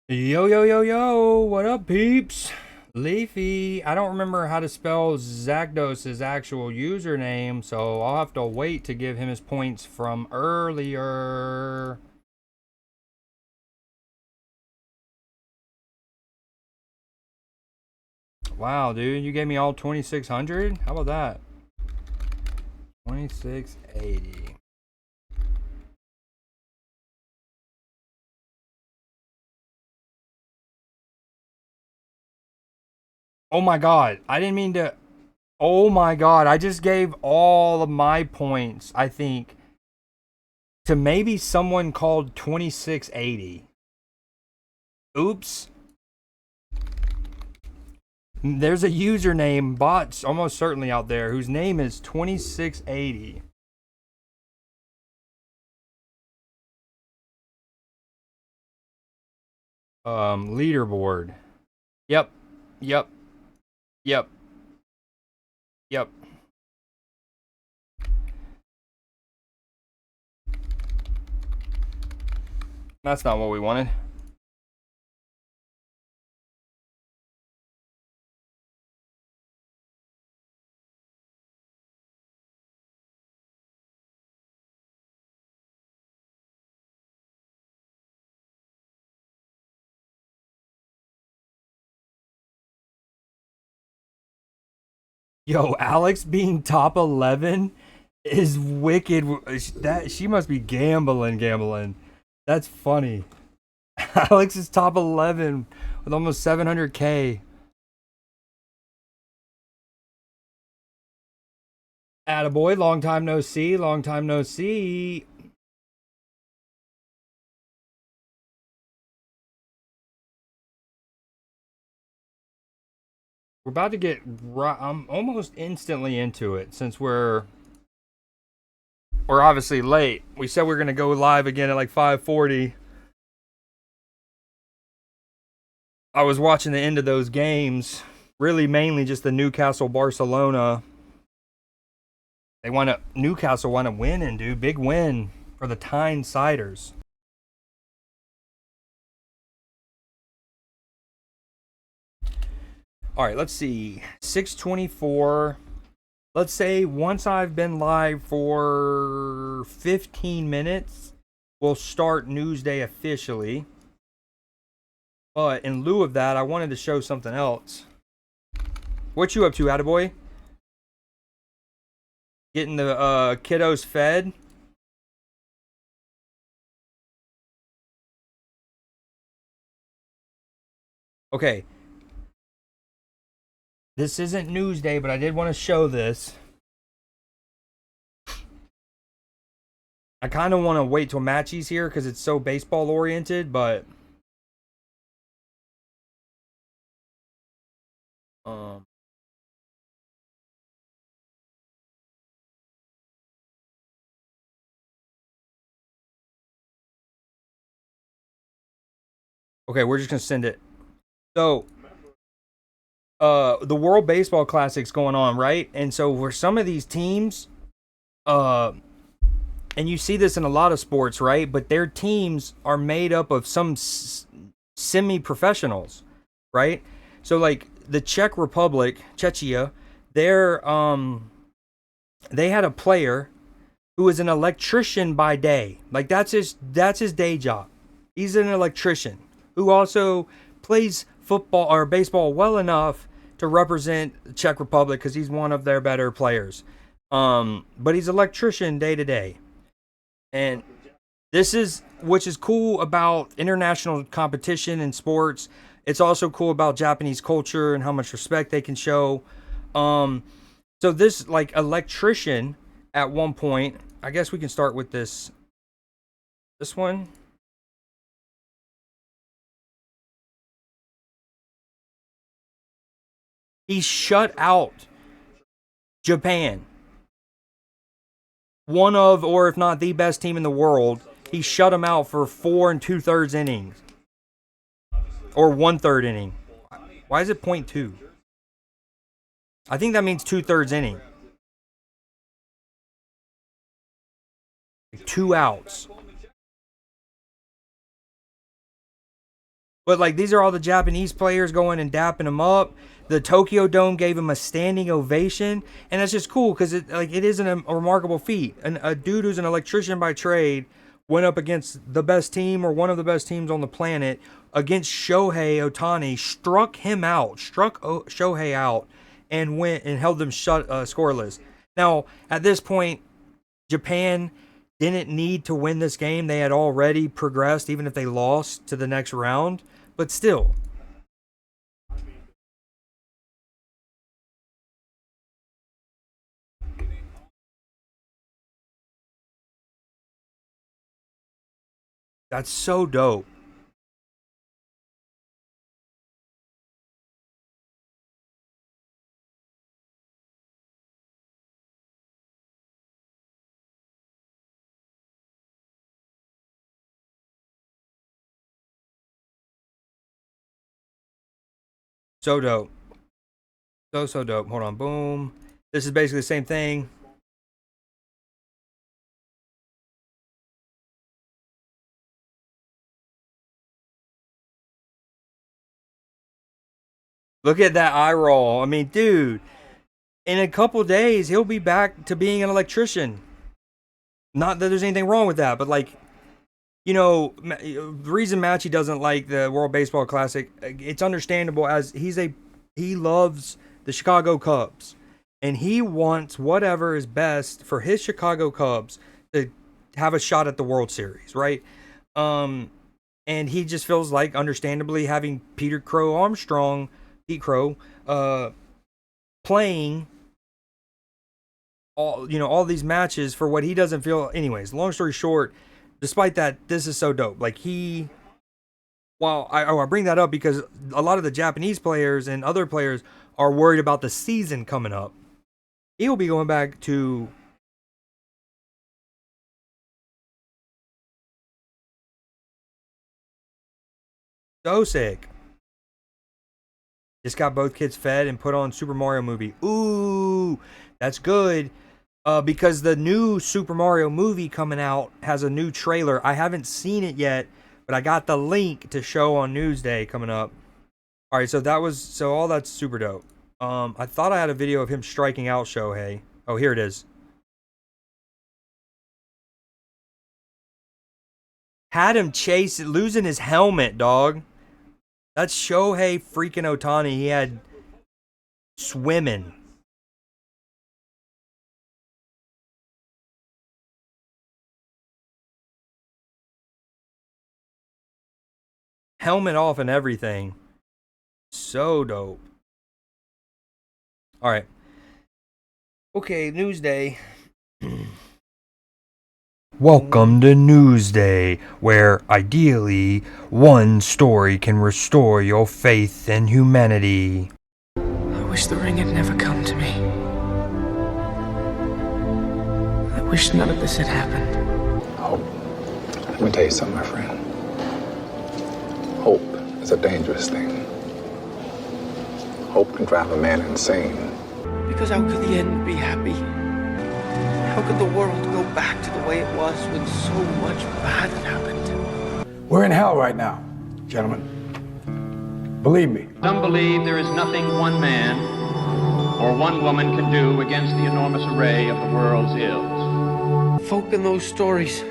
Yo, yo, yo, yo, what up, peeps? Leafy. I don't remember how to spell Zakdos' actual username, so I'll have to wait to give him his points from earlier. Wow, dude, you gave me all 2600? How about that? 2680. Oh my god, I didn't mean to. Oh my god, I just gave all of my points, I think, to maybe someone called 2680. Oops. There's a username bot almost certainly out there whose name is 2680. Leaderboard. Yep. Yep. Yep. Yep. That's not what we wanted. Yo, Alex being top 11 is wicked. That she must be gambling. That's funny. Alex is top 11 with almost 700k. Attaboy, long time no see, long time no see. We're about to get right. I'm almost instantly into it since we're obviously late. We said we are gonna go live again at like 5:40. I was watching the end of those games, really mainly just the Newcastle Barcelona. Newcastle want to win and dude, big win for the Tynesiders. All right, let's see. 624. Let's say once I've been live for 15 minutes, we'll start Newsday officially. But in lieu of that, I wanted to show something else. What you up to, attaboy? Getting the kiddos fed? Okay. This isn't Newsday, but I did want to show this. I kind of want to wait till Matchy's here because it's so baseball oriented, but um okay, we're just gonna send it. So the World Baseball Classic's going on, right? And so for some of these teams, uh and you see this in a lot of sports, right? But their teams are made up of some semi-professionals, right? So like the Czech Republic, Czechia, they're they had a player who was an electrician by day. Like that's his day job. He's an electrician who also plays football or baseball well enough to represent the Czech Republic because he's one of their better players. But he's an electrician day to day. And this is which is cool about international competition in sports. It's also cool about Japanese culture and how much respect they can show. Um, so this like electrician at one point, I guess we can start with this one. He shut out Japan, one of, or if not the best team in the world. He shut them out for 4 2/3 innings, or 1/3 inning. Why is it point two? I think that means 2/3 inning. 2 outs. But like these are all the Japanese players going and dapping him up. The Tokyo Dome gave him a standing ovation, and that's just cool because it is a remarkable feat. A dude who's an electrician by trade went up against the best team or one of the best teams on the planet against Shohei Ohtani, struck Shohei out, and went and held them scoreless. Now at this point, Japan didn't need to win this game. They had already progressed, even if they lost to the next round. But still. That's so dope. So dope. So dope. Hold on. Boom. This is basically the same thing. Look at that eye roll. I mean, dude, in a couple days, he'll be back to being an electrician. Not that there's anything wrong with that, but like, the reason Matchy doesn't like the World Baseball Classic, it's understandable, as he loves the Chicago Cubs, and he wants whatever is best for his Chicago Cubs to have a shot at the World Series, right? And he just feels like, understandably, having Pete Crow, playing all these matches for what he doesn't feel. Anyways, long story short, despite that, this is so dope. Like I bring that up because a lot of the Japanese players and other players are worried about the season coming up. He will be going back to so sick. Just got both kids fed and put on Super Mario movie. Ooh, that's good. Because the new Super Mario movie coming out has a new trailer. I haven't seen it yet, but I got the link to show on Newsday coming up. All right, so all that's super dope. I thought I had a video of him striking out Shohei. Oh, here it is. Had him losing his helmet, dog. That's Shohei freaking Ohtani. He had swimming. Helmet off and everything. So dope. All right. Okay, Newsday. Welcome to Newsday, where ideally one story can restore your faith in humanity. I wish the ring had never come to me. I wish none of this had happened. Hope. Let me tell you something, my friend. Hope is a dangerous thing. Hope can drive a man insane. Because how could the end be happy? How could the world go back to the way it was when so much bad had happened? We're in hell right now, gentlemen. Believe me. Some believe there is nothing one man or one woman can do against the enormous array of the world's ills. Folk in those stories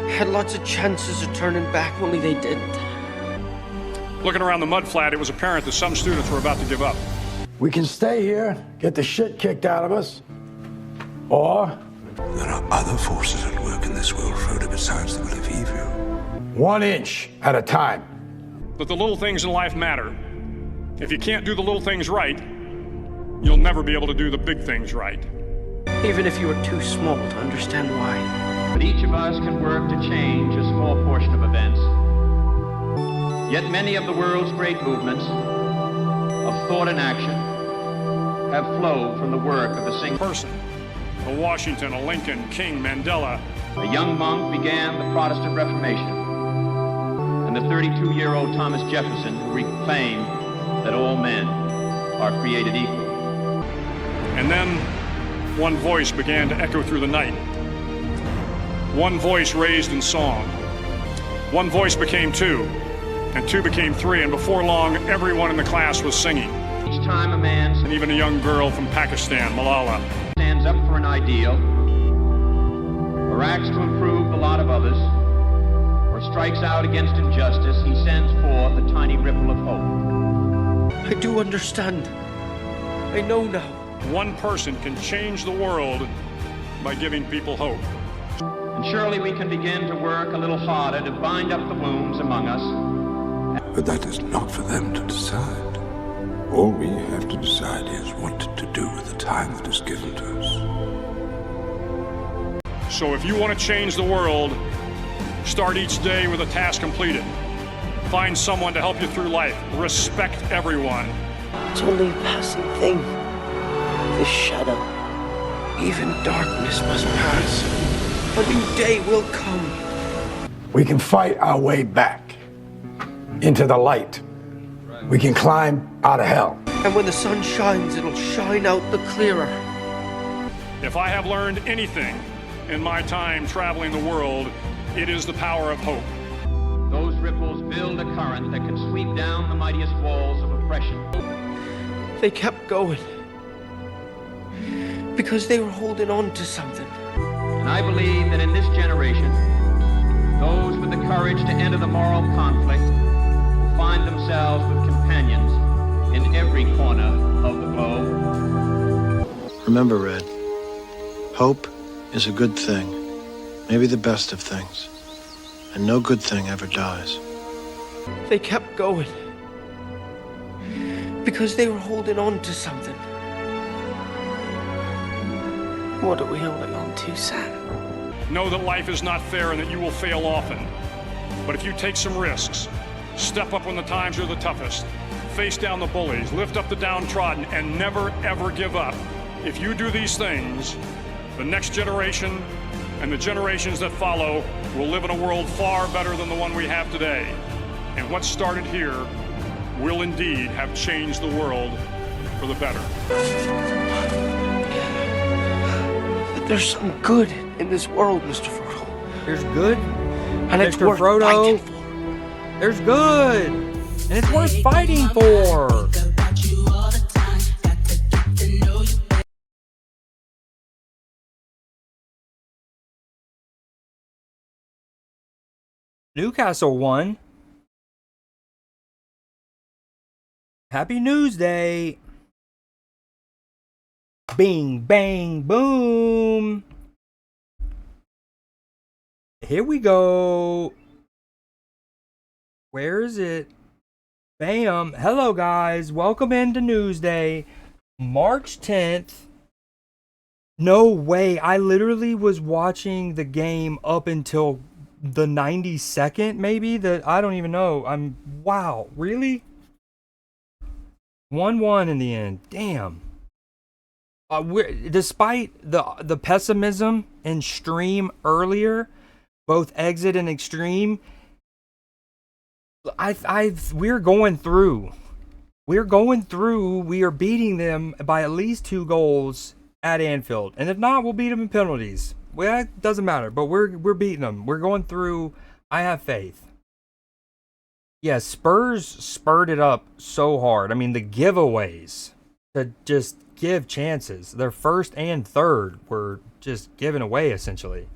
had lots of chances of turning back, only they didn't. Looking around the mud flat, it was apparent that some students were about to give up. We can stay here, get the shit kicked out of us, or there are other forces at work in this world, Frodo, besides the will of evil. 1 inch at a time. That the little things in life matter. If you can't do the little things right, you'll never be able to do the big things right. Even if you were too small to understand why. But each of us can work to change a small portion of events. Yet many of the world's great movements of thought and action have flowed from the work of a single person. A Washington, a Lincoln, King, Mandela. A young monk began the Protestant Reformation, and the 32-year-old Thomas Jefferson who proclaimed that all men are created equal. And then one voice began to echo through the night. One voice raised in song. One voice became two. and 2 became 3, and before long, everyone in the class was singing. Each time a man And even a young girl from Pakistan, Malala. stands up for an ideal, or acts to improve the lot of others, or strikes out against injustice, he sends forth a tiny ripple of hope. I do understand. I know now. One person can change the world by giving people hope. And surely we can begin to work a little harder to bind up the wounds among us. But that is not for them to decide. All we have to decide is what to do with the time that is given to us. So if you want to change the world, start each day with a task completed. Find someone to help you through life. Respect everyone. It's only a passing thing. This shadow. Even darkness must pass. A new day will come. We can fight our way back into the light. We can climb out of hell. And when the sun shines, it'll shine out the clearer. If I have learned anything in my time traveling the world, it is the power of hope. Those ripples build a current that can sweep down the mightiest walls of oppression. They kept going. Because they were holding on to something. And I believe that in this generation, those with the courage to enter the moral conflict will find themselves with companions in every corner of the globe. Remember, Red, hope is a good thing, maybe the best of things, and no good thing ever dies. They kept going. Because they were holding on to something. What are we holding on to, Sam? Know that life is not fair and that you will fail often. But if you take some risks, step up when the times are the toughest, face down the bullies, lift up the downtrodden, and never ever give up. If you do these things, the next generation and the generations that follow will live in a world far better than the one we have today. And what started here will indeed have changed the world for the better. But there's some good in this world, Mr. Frodo. There's good. And it's Mr. worth Frodo. fighting for. There's good. And it's worth fighting for. Newcastle won. Happy Newsday. Bing, bang, boom. Here we go. Where is it? Bam. Hello, guys. Welcome into Newsday. March 10th. No way. I literally was watching the game up until the 92nd, maybe? I don't even know. Wow. Really? 1-1 in the end. Damn. Despite the pessimism in stream earlier, both exit and extreme, we're going through. We are beating them by at least 2 goals at Anfield, and if not, we'll beat them in penalties. Well, it doesn't matter, but we're beating them. We're going through. I have faith. Yeah, Spurs spurred it up so hard. I mean, the giveaways to just give chances. Their first and third were just given away essentially.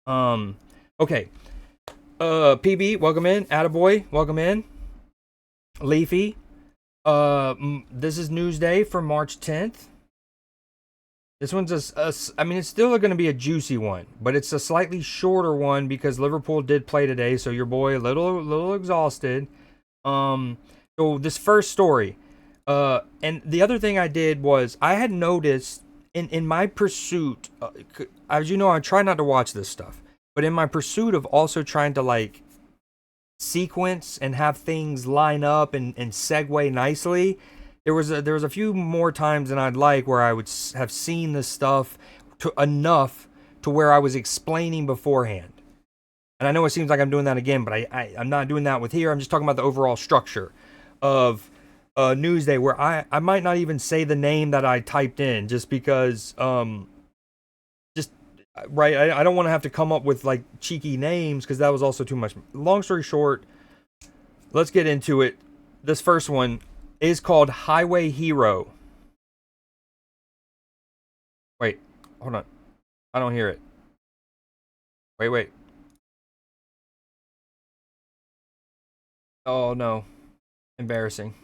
Okay. PB, welcome in. Attaboy, welcome in. Leafy. This is Newsday for March 10th. This one's I mean, it's still going to be a juicy one, but it's a slightly shorter one because Liverpool did play today, so your boy a little exhausted. So this first story, and the other thing I did was I had noticed in my pursuit, as you know, I try not to watch this stuff, but in my pursuit of also trying to like sequence and have things line up and segue nicely, there was a few more times than I'd like where I would have seen this stuff enough to where I was explaining beforehand. And I know it seems like I'm doing that again, but I'm not doing that with here. I'm just talking about the overall structure of Newsday, where I might not even say the name that I typed in just because, just right. I don't want to have to come up with like cheeky names because that was also too much. Long story short, let's get into it. This first one is called Highway Hero. Wait, hold on. I don't hear it. Wait. Oh no. Embarrassing.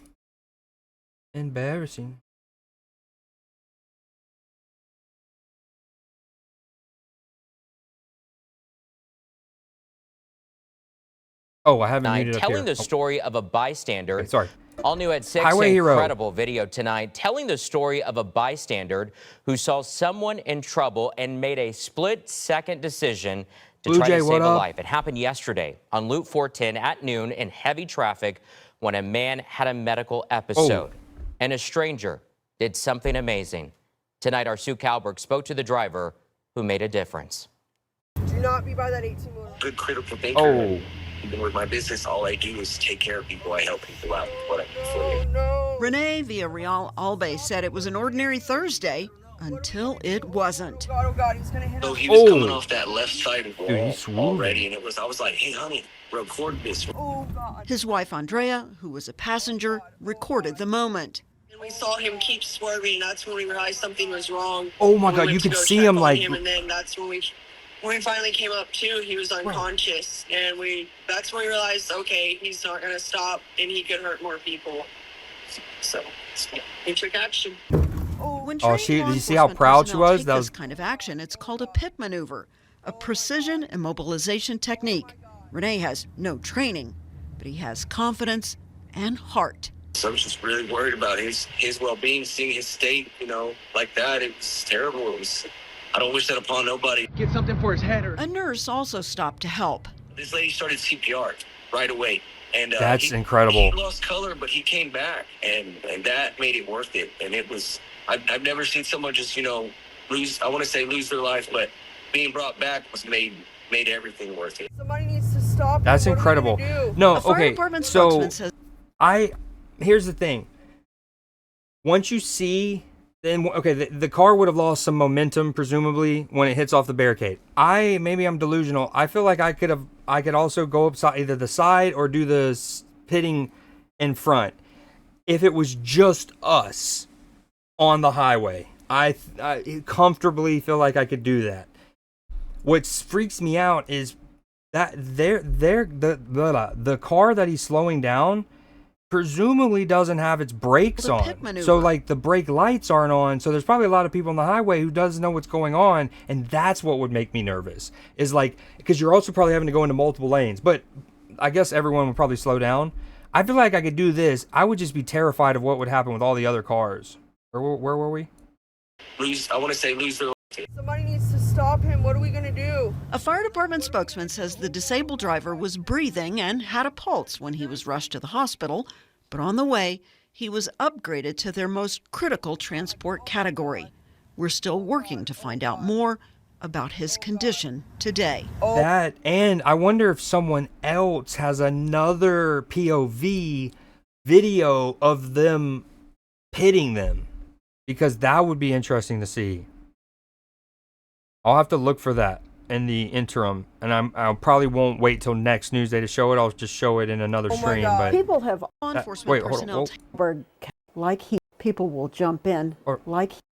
Oh, I haven't muted up here. Telling the story of a bystander. Okay, sorry. All new at 6, Highway Hero. incredible video tonight telling the story of a bystander who saw someone in trouble and made a split-second decision to Blue try Jay, to what save a up? life. It happened yesterday on Loop 410 at noon in heavy traffic when a man had a medical episode. And a stranger did something amazing. Tonight, our Sue Kalberg spoke to the driver who made a difference. Do not be by that 18 wheeler. Good critical thinker. Oh. Even with my business, all I do is take care of people. I help people out with what I do for you. No. Renee Villarreal Albe said it was an ordinary Thursday until it wasn't. Oh God, he's gonna hit So us. he was coming Oh. off that left side of the Dude, wall he's swooping. already, and I was like, hey, honey, record this. Oh God. His wife Andrea, who was a passenger, recorded the moment. And we saw him keep swerving. That's when we realized something was wrong. Oh my We God, went you to could go see check him on like. him, and then that's when we finally came up to, he was unconscious, and that's when we realized, okay, he's not gonna stop, and he could hurt more people. So we took action. When Oh, trained did you see how law proud she enforcement personnel was? take That this was- kind of action. It's called a pit maneuver, a precision immobilization technique. Renee has no training, but he has confidence and heart. So I was just really worried about his well-being, seeing his state, like that. It was terrible. I don't wish that upon nobody. Get something for his head or... A nurse also stopped to help. This lady started CPR right away. And That's incredible. He lost color, but he came back, and that made it worth it. And it was, I've never seen someone just, lose their life, but being brought back was made everything worth it. Somebody needs to stop. That's him. What are we incredible. gonna do? No, A fire okay. department So spokesman says here's the thing. Once you see, then okay, the car would have lost some momentum presumably when it hits off the barricade. Maybe I'm delusional. I feel like I could also go upside either the side or do the pitting in front. If it was just us on the highway, I comfortably feel like I could do that. What freaks me out is that the car that he's slowing down presumably doesn't have its brakes The pit on. maneuver. So like the brake lights aren't on. So there's probably a lot of people on the highway who doesn't know what's going on, and that's what would make me nervous. Is like, because you're also probably having to go into multiple lanes. But I guess everyone would probably slow down. I feel like I could do this. I would just be terrified of what would happen with all the other cars. Where were we? Lose their life. Somebody needs to stop him. What are we gonna do? a fire department spokesman says the disabled driver was breathing and had a pulse when he was rushed to the hospital, but on the way, he was upgraded to their most critical transport category. We're still working to find out more about his condition today. That, and I wonder if someone else has another POV video of them pitting them, because that would be interesting to see. I'll have to look for that in the interim, and I probably won't wait till next Newsday to show it. I'll just show it in another Oh my stream. God. But People have Law That- enforcement wait, hold on. personnel Whoa. like people will jump in Or-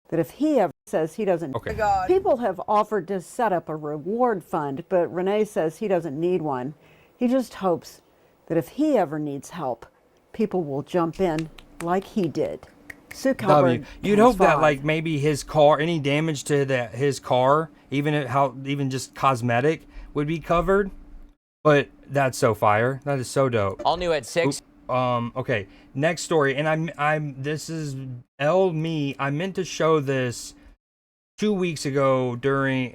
that if he ever says he doesn't. Okay. Oh my God. People have offered to set up a reward fund, but Renee says he doesn't need one. He just hopes that if he ever needs help, people will jump in like he did. Sue W. Kalberg, You'd Channel hope that 5. like maybe his car, any damage to his car, even just cosmetic, would be covered. But that's so fire. That is so dope. All new at 6. Okay, next story, and this is me. I meant to show this 2 weeks ago during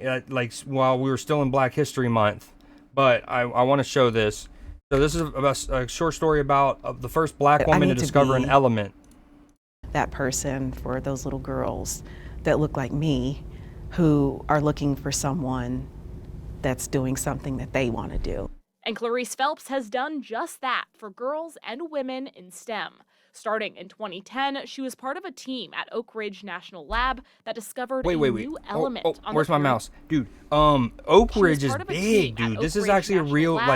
while we were still in Black History Month, but I want to show this. So this is about a short story about the first black woman to discover an element. That person for those little girls that look like me, who are looking for someone that's doing something that they want to do. And Clarice Phelps has done just that for girls and women in STEM. Starting in 2010, she was part of a team at Oak Ridge National Lab that discovered a new element on Where's the my period. mouse, dude? Oak She was Ridge is part of a big, team at dude. This Oak is Ridge actually a National real Lab.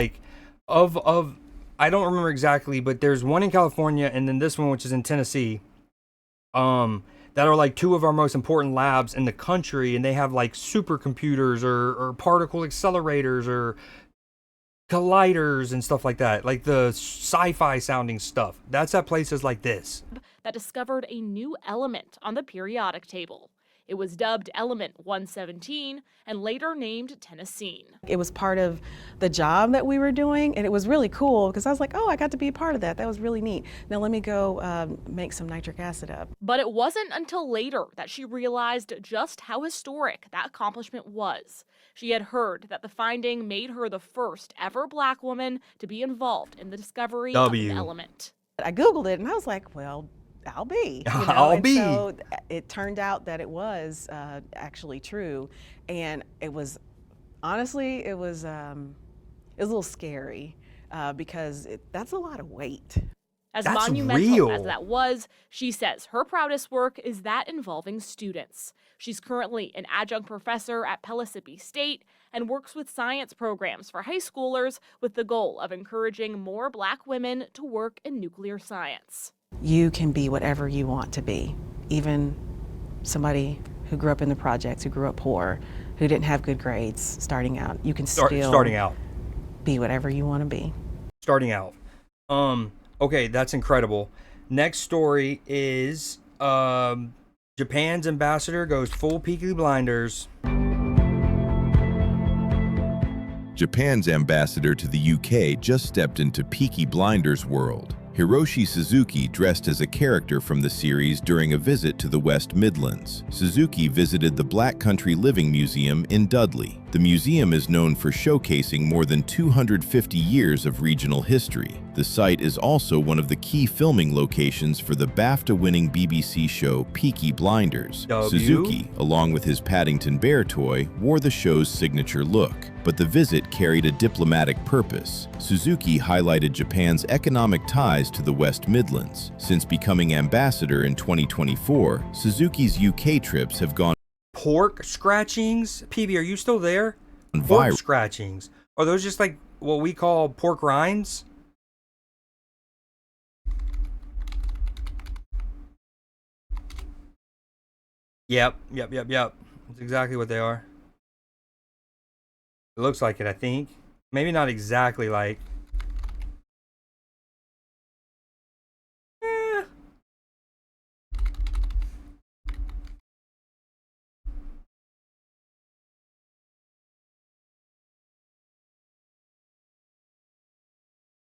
I don't remember exactly, but there's one in California and then this one, which is in Tennessee, that are like two of our most important labs in the country, and they have like supercomputers or particle accelerators or colliders and stuff like that, like the sci-fi sounding stuff. That's at places like this. That discovered a new element on the periodic table. It was dubbed Element 117 and later named Tennessine. It was part of the job that we were doing, and it was really cool because I was like, oh, I got to be a part of that. That was really neat. Now let me go make some nitric acid up. But it wasn't until later that she realized just how historic that accomplishment was. She had heard that the finding made her the first ever Black woman to be involved in the discovery of an element. I Googled it and I was like, well, I'll be. You know? I'll be. So it turned out that it was actually true, and it was honestly it was a little scary because that's a lot of weight. As monumental as that was, she says her proudest work is that involving students. She's currently an adjunct professor at Pellissippi State and works with science programs for high schoolers with the goal of encouraging more Black women to work in nuclear science. You can be whatever you want to be, even somebody who grew up in the projects, who grew up poor, who didn't have good grades starting out. You can still be whatever you want to be. Starting out. Okay, that's incredible. Next story is Japan's ambassador goes full Peaky Blinders. Japan's ambassador to the UK just stepped into Peaky Blinders world. Hiroshi Suzuki dressed as a character from the series during a visit to the West Midlands. Suzuki visited the Black Country Living Museum in Dudley. The museum is known for showcasing more than 250 years of regional history. The site is also one of the key filming locations for the BAFTA-winning BBC show Peaky Blinders. Suzuki, along with his Paddington Bear toy, wore the show's signature look. But the visit carried a diplomatic purpose. Suzuki highlighted Japan's economic ties to the West Midlands. Since becoming ambassador in 2024, Suzuki's UK trips have gone pork scratchings. PB, are you still there? viral. Pork scratchings. Are those just like what we call pork rinds? Yep. That's exactly what they are. It looks like it, I think. Maybe not exactly like.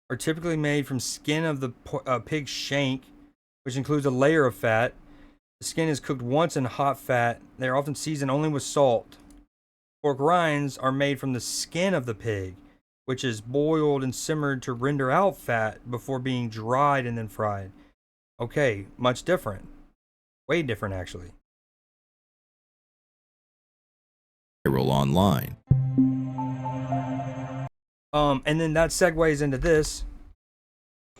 Are typically made from skin of the pig shank, which includes a layer of fat. The skin is cooked once in hot fat. They are often seasoned only with salt. Pork rinds are made from the skin of the pig, which is boiled and simmered to render out fat before being dried and then fried. Okay, much different. Way different, actually. Viral online. And then that segues into this.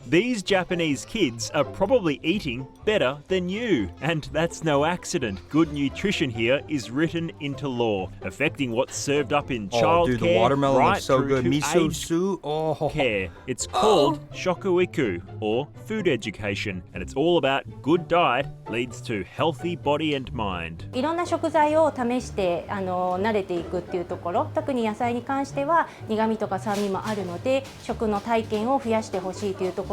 These Japanese kids are probably eating better than you. And that's no accident. Good nutrition here is written into law, affecting what's served up in childcare, dude, the watermelon right looks so through good. to Miso aged soup. care. It's called shokuiku, or food education, and it's all about good diet leads to healthy body and mind. いろんな食材を試して慣れていくっていうところ、特に野菜に関しては苦味とか酸味もあるので、食の体験を増やしてほしいというところで。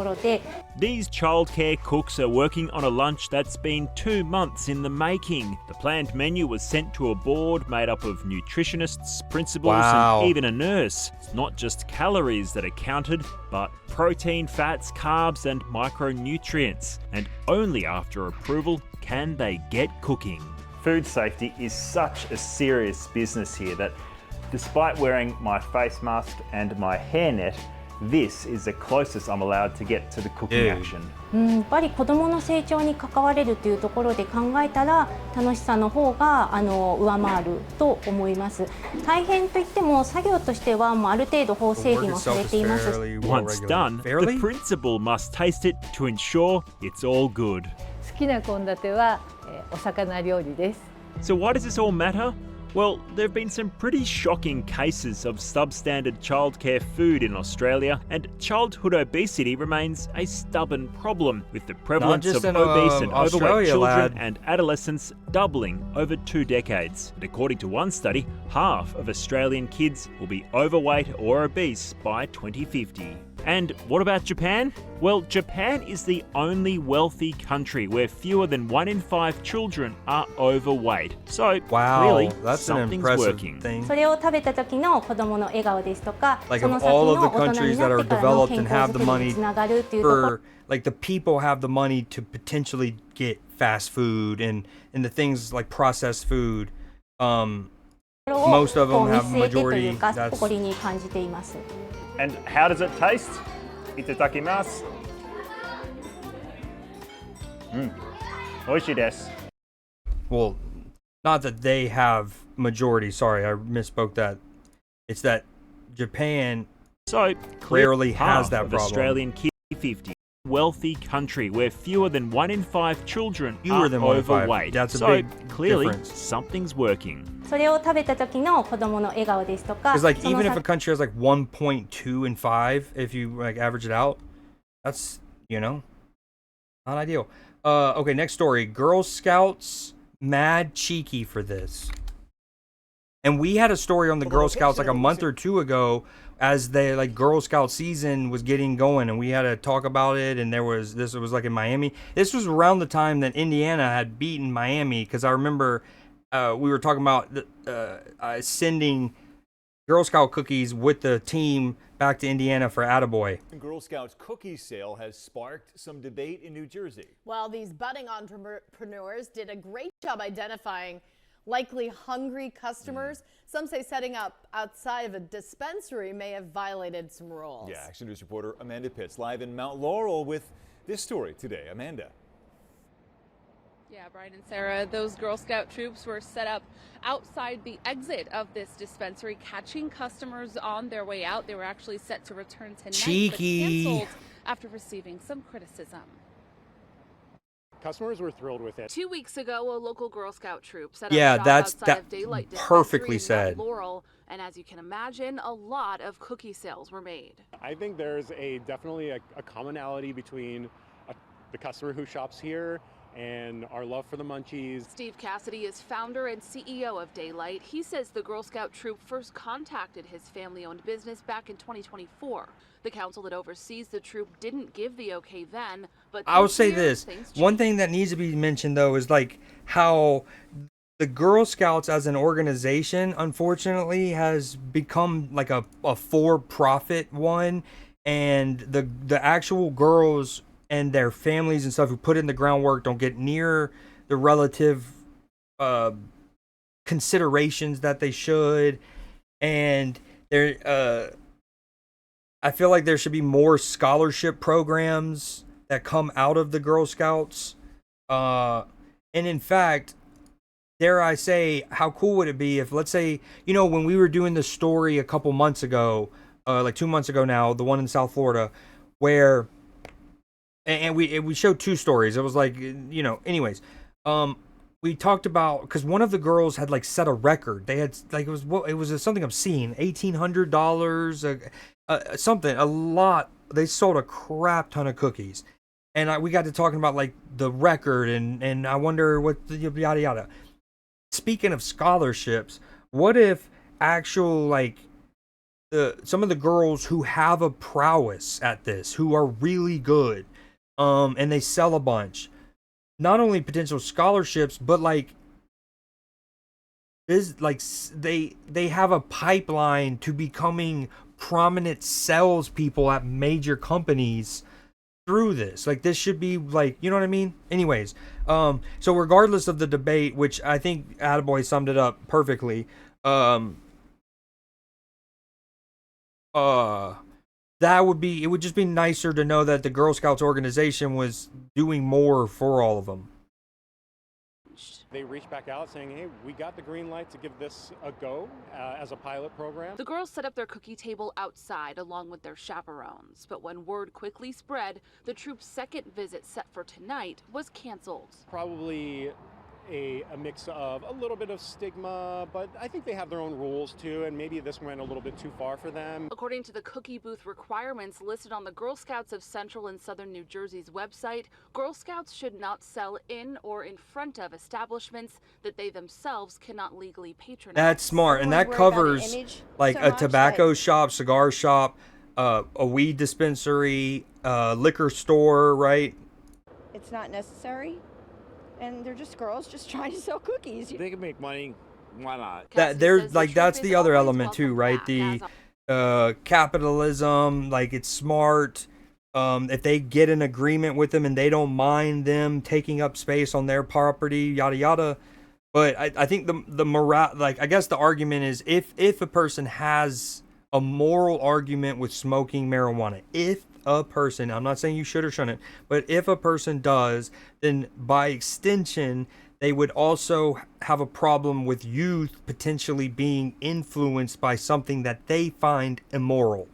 These childcare cooks are working on a lunch that's been 2 months in the making. The planned menu was sent to a board made up of nutritionists, principals, and even a nurse. It's not just calories that are counted, but protein, fats, carbs, and micronutrients. And only after approval can they get cooking. Food safety is such a serious business here that despite wearing my face mask and my hairnet, this is the closest I'm allowed to get to the cooking action. やっぱり子どもの成長に関われるというところで考えたら楽しさの方が上回ると思います。大変といっても作業としてはもうある程度法整備もされています。 Once done, the principal must taste it to ensure it's all good. 好きな献立はお魚料理です。 So why does this all matter? Well, there have been some pretty shocking cases of substandard childcare food in Australia, and childhood obesity remains a stubborn problem, with the prevalence of obese and overweight children and adolescents doubling over 2 decades. And according to one study, half of Australian kids will be overweight or obese by 2050. And what about Japan? Well, Japan is the only wealthy country where fewer than 1 in 5 children are overweight. So clearly, that's something's an impressive working. thing. それを食べた時の子供の笑顔ですとか、 Like そ of の先 all of の the 大人 countries にな that っ are てからの developed 健 and 康 have づ the くりに money つながるっていうところ。 for, like the people have the money to potentially get fast food and the things like processed food. Most of them have majority. That's 誇りに感じています。 And how does it taste? Itadakimasu. Oishii desu. well, not that they have majority. Sorry, I misspoke that. It's that Japan So rarely half has that of problem. Australian kids 50 wealthy country where fewer than 1 in 5 children Fewer are than 1 in 5. overweight. That's a so big clearly difference. something's working. それを食べた時の子供の笑顔ですとか、 Because like その even if 先 a country has like 1.2 and 5, if you like average it out, that's not ideal. Okay, next story. Girl Scouts mad cheeky for this. And we had a story on the Girl Scouts like a month or two ago as the like Girl Scout season was getting going, and we had to talk about it. And this was like in Miami. This was around the time that Indiana had beaten Miami, because I remember we were talking about sending Girl Scout cookies with the team back to Indiana for Attaboy. Girl Scouts cookie sale has sparked some debate in New Jersey. Well, these budding entrepreneurs did a great job identifying likely hungry customers. Some say setting up outside of a dispensary may have violated some rules. Yeah, Action News reporter Amanda Pitts live in Mount Laurel with this story today. Amanda. Yeah, Brian and Sarah, those Girl Scout troops were set up outside the exit of this dispensary, catching customers on their way out. They were actually set to return tonight, Cheeky. but canceled after receiving some criticism. Customers were thrilled with it. 2 weeks ago, a local Girl Scout troop set up Yeah, shop that's outside that of Daylight perfectly Dispensary in said. Mount Laurel, and as you can imagine, a lot of cookie sales were made. I think there's definitely a commonality between the customer who shops here and our love for the munchies. Steve Cassidy is founder and CEO of Daylight. He says the Girl Scout troop first contacted his family-owned business back in 2024. The council that oversees the troop didn't give the okay then, but I would say year, this. things One thing that needs to be mentioned, though, is like how the Girl Scouts as an organization, unfortunately, has become like a for-profit one. And the actual girls and their families and stuff who put in the groundwork don't get near the relative considerations that they should. And I feel like there should be more scholarship programs that come out of the Girl Scouts. And in fact, dare I say, how cool would it be if, let's say, when we were doing the story a couple months ago, like 2 months ago now, the one in South Florida, where, and we showed 2 stories. It was like, anyways, we talked about, because one of the girls had like set a record. They had like, it was something obscene, $1,800, something, a lot. They sold a crap ton of cookies. And we got to talking about like the record and I wonder what the yada yada. Speaking of scholarships, what if actual like some of the girls who have a prowess at this, who are really good, and they sell a bunch, not only potential scholarships, but like they have a pipeline to becoming prominent salespeople at major companies through this. Like this should be like, you know what I mean? Anyways, so regardless of the debate, which I think Attaboy summed it up perfectly, it would just be nicer to know that the Girl Scouts organization was doing more for all of them. They reached back out saying, hey, we got the green light to give this a go as a pilot program. The girls set up their cookie table outside along with their chaperones, but when word quickly spread, the troop's second visit set for tonight was canceled. Probably a mix of a little bit of stigma, but I think they have their own rules too, and maybe this went a little bit too far for them. According to the cookie booth requirements listed on the Girl Scouts of Central and Southern New Jersey's website, Girl Scouts should not sell in or in front of establishments that they themselves cannot legally patronize. That's smart, and that covers like a tobacco shop, cigar shop, a weed dispensary, liquor store, right? It's not necessary, and they're just girls just trying to sell cookies. They can make money. Why not? That there's like that's the other element too, right? The capitalism, like it's smart. If they get an agreement with them and they don't mind them taking up space on their property, yada yada. But I think the morale, like I guess the argument is if a person has a moral argument with smoking marijuana, if a person, I'm not saying you should or shouldn't, but if a person does, then by extension, they would also have a problem with youth potentially being influenced by something that they find immoral.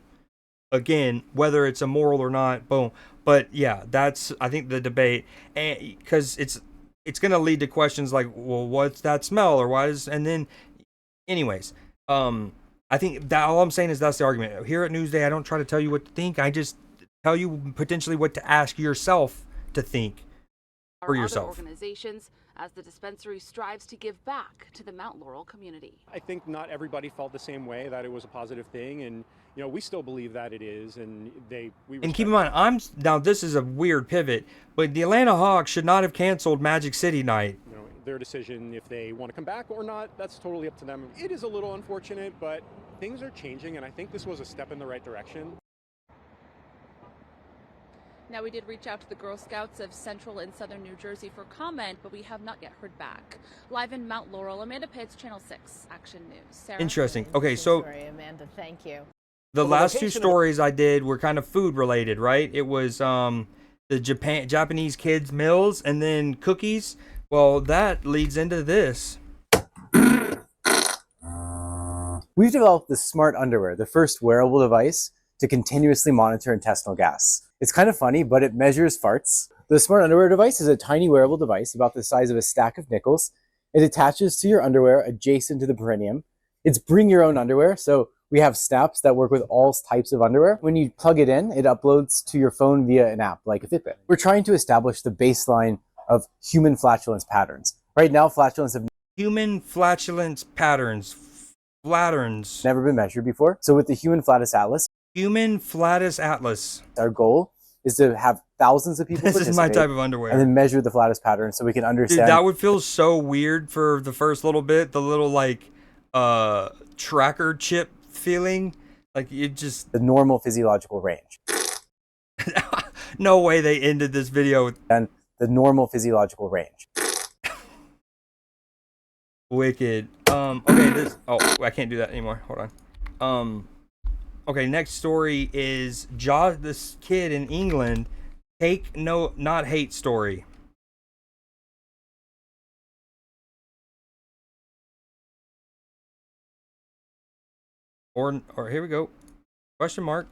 Again, whether it's immoral or not, boom. But yeah, that's, I think, the debate. And because it's going to lead to questions like, well, what's that smell? Or why is, and then anyways, I think that all I'm saying is that's the argument. Here at Newsday, I don't try to tell you what to think. I just tell you potentially what to ask yourself to think for yourself. Organizations as the dispensary strives to give back to the Mount Laurel community. I think not everybody felt the same way, that it was a positive thing, and you know, we still believe that it is, and and keep in mind, now this is a weird pivot, but the Atlanta Hawks should not have canceled Magic City night. You know, their decision if they want to come back or not, that's totally up to them. It is a little unfortunate, but things are changing, and I think this was a step in the right direction. Now, we did reach out to the Girl Scouts of Central and Southern New Jersey for comment, but we have not yet heard back. Live in Mount Laurel, Amanda Pitts, Channel 6 Action News. Sarah? Interesting. Okay, so Sorry, Amanda, thank you. The last two stories I did were kind of food related, right? It was the Japanese kids' meals and then cookies. Well, that leads into this. We've developed the smart underwear, the first wearable device to continuously monitor intestinal gas. It's kind of funny, but it measures farts. The smart underwear device is a tiny wearable device about the size of a stack of nickels. It attaches to your underwear adjacent to the perineum. It's bring your own underwear, so we have snaps that work with all types of underwear. When you plug it in, it uploads to your phone via an app like a Fitbit. We're trying to establish the baseline of human flatulence patterns. Right now, human flatulence patterns, flatterns, never been measured before. So with the Human Flatus Atlas, our goal is to have thousands of people This is my type of underwear. and then measure the flatus pattern so we can understand. Dude, that would feel so weird for the first little bit, the little like tracker chip feeling. Like you just the normal physiological range. No way they ended this video with and the normal physiological range. Wicked. Okay, this I can't do that anymore. Hold on. Okay, next story is this kid in England, take no not hate story. Or here we go. Question mark.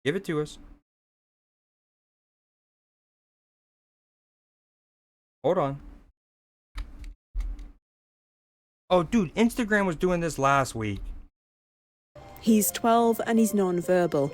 Give it to us. Hold on. Oh, dude, Instagram was doing this last week. He's 12 and he's non-verbal.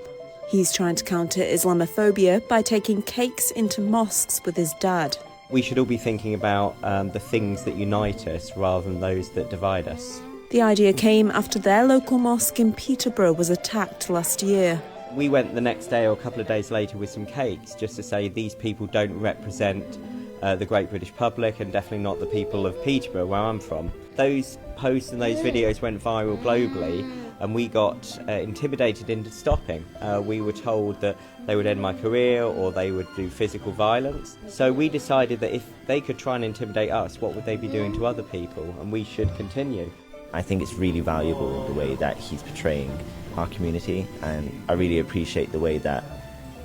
He's trying to counter Islamophobia by taking cakes into mosques with his dad. We should all be thinking about the things that unite us rather than those that divide us. The idea came after their local mosque in Peterborough was attacked last year. We went the next day or a couple of days later with some cakes just to say these people don't represent the great British public and definitely not the people of Peterborough, where I'm from. Those posts and those videos went viral globally and we got intimidated into stopping. We were told that they would end my career or they would do physical violence. So we decided that if they could try and intimidate us, what would they be doing to other people? And we should continue. I think it's really valuable the way that he's portraying our community, and I really appreciate the way that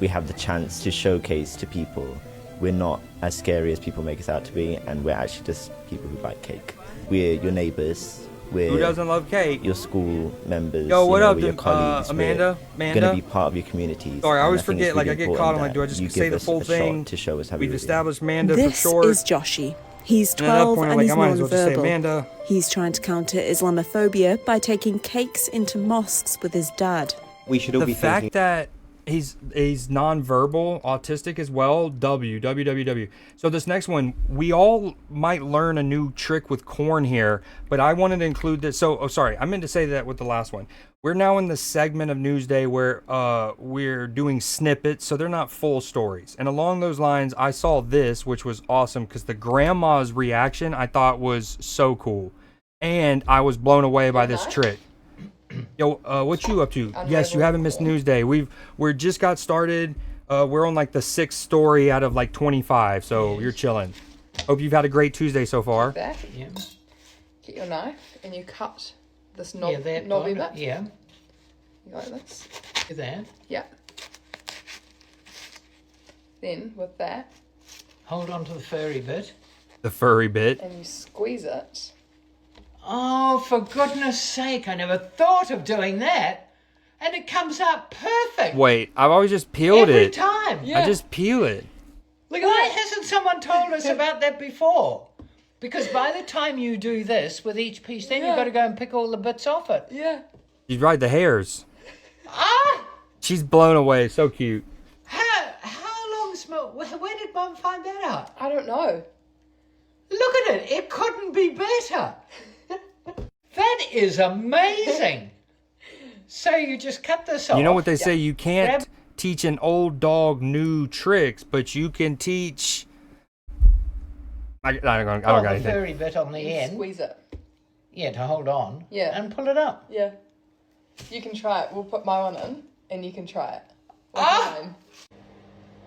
we have the chance to showcase to people we're not as scary as people make us out to be, and we're actually just people who like cake. We're your neighbours, with Who doesn't love cake? your school members, Yo, what up, with your colleagues. Amanda? Going to be part of your communities. Sorry, I always think forget. it's Like, really I get caught. I'm like, important do I that just you say give the us full a thing? shot to show us how We've we really established Amanda This for short. is Joshi. He's And at that 12 point, I'm and like, he's I might as well just say non-verbal. Amanda. He's trying to counter Islamophobia by taking cakes into mosques with his dad. We should all The be fact thinking. that he's non-verbal, autistic as well. W. So this next one, we all might learn a new trick with corn here, but I wanted to include this. So, sorry, I meant to say that with the last one. We're now in the segment of Newsday where we're doing snippets, so they're not full stories. And along those lines, I saw this, which was awesome because the grandma's reaction I thought was so cool, and I was blown away by this trick. Yo, what you up to? Yes, you haven't missed Newsday. We're just got started. We're on like the 6th story out of like 25, so you're chilling. Hope you've had a great Tuesday so far. There. Yeah. Get your knife and you cut this knob, Yeah, that knobby part, bit. yeah. You like this? There. Yeah. Then with that, Hold on to the furry bit. The furry bit. and you squeeze it. Oh, for goodness sake, I never thought of doing that. And it comes out perfect. Wait, I've always just peeled Every it. time. I just peel it. Look at that. Hasn't someone told us about that before? Because by the time you do this with each piece, then you've got to go and pick all the bits off it. Yeah. You ride the hairs. Ah! She's blown away. So cute. How long smell? Where did Mum find that out? I don't know. Look at it. It couldn't be better. That is amazing. So you just cut this off. You know what they say? You can't Grab- teach an old dog new tricks, but you can teach. I don't got the anything. furry bit on the You end. squeeze it. Yeah, to hold on. Yeah. And pull it up. Yeah. You can try it. We'll put my one in and you can try it. Mine.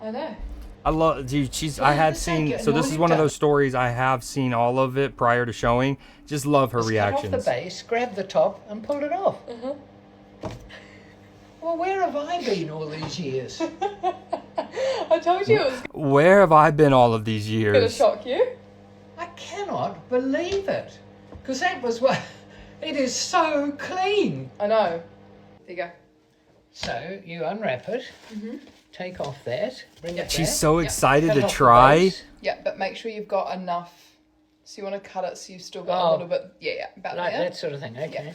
I know. I love, dude. I have seen. So this is one of those stories I have seen all of it prior to showing. Just love her Just reactions. cut off the base, grab the top, and pull it off. Well, where have I been all these years? I told you it was Where have I been all of these going to years? shock you. I cannot believe it. Because that was what... It is so clean. I know. There you go. So, you unwrap it, take off that, bring it She's back. so excited Cut to off the try. base. Yeah, but make sure you've got enough. So you want to cut it so you've still got a little bit. Yeah, about Like there. that sort of thing, okay.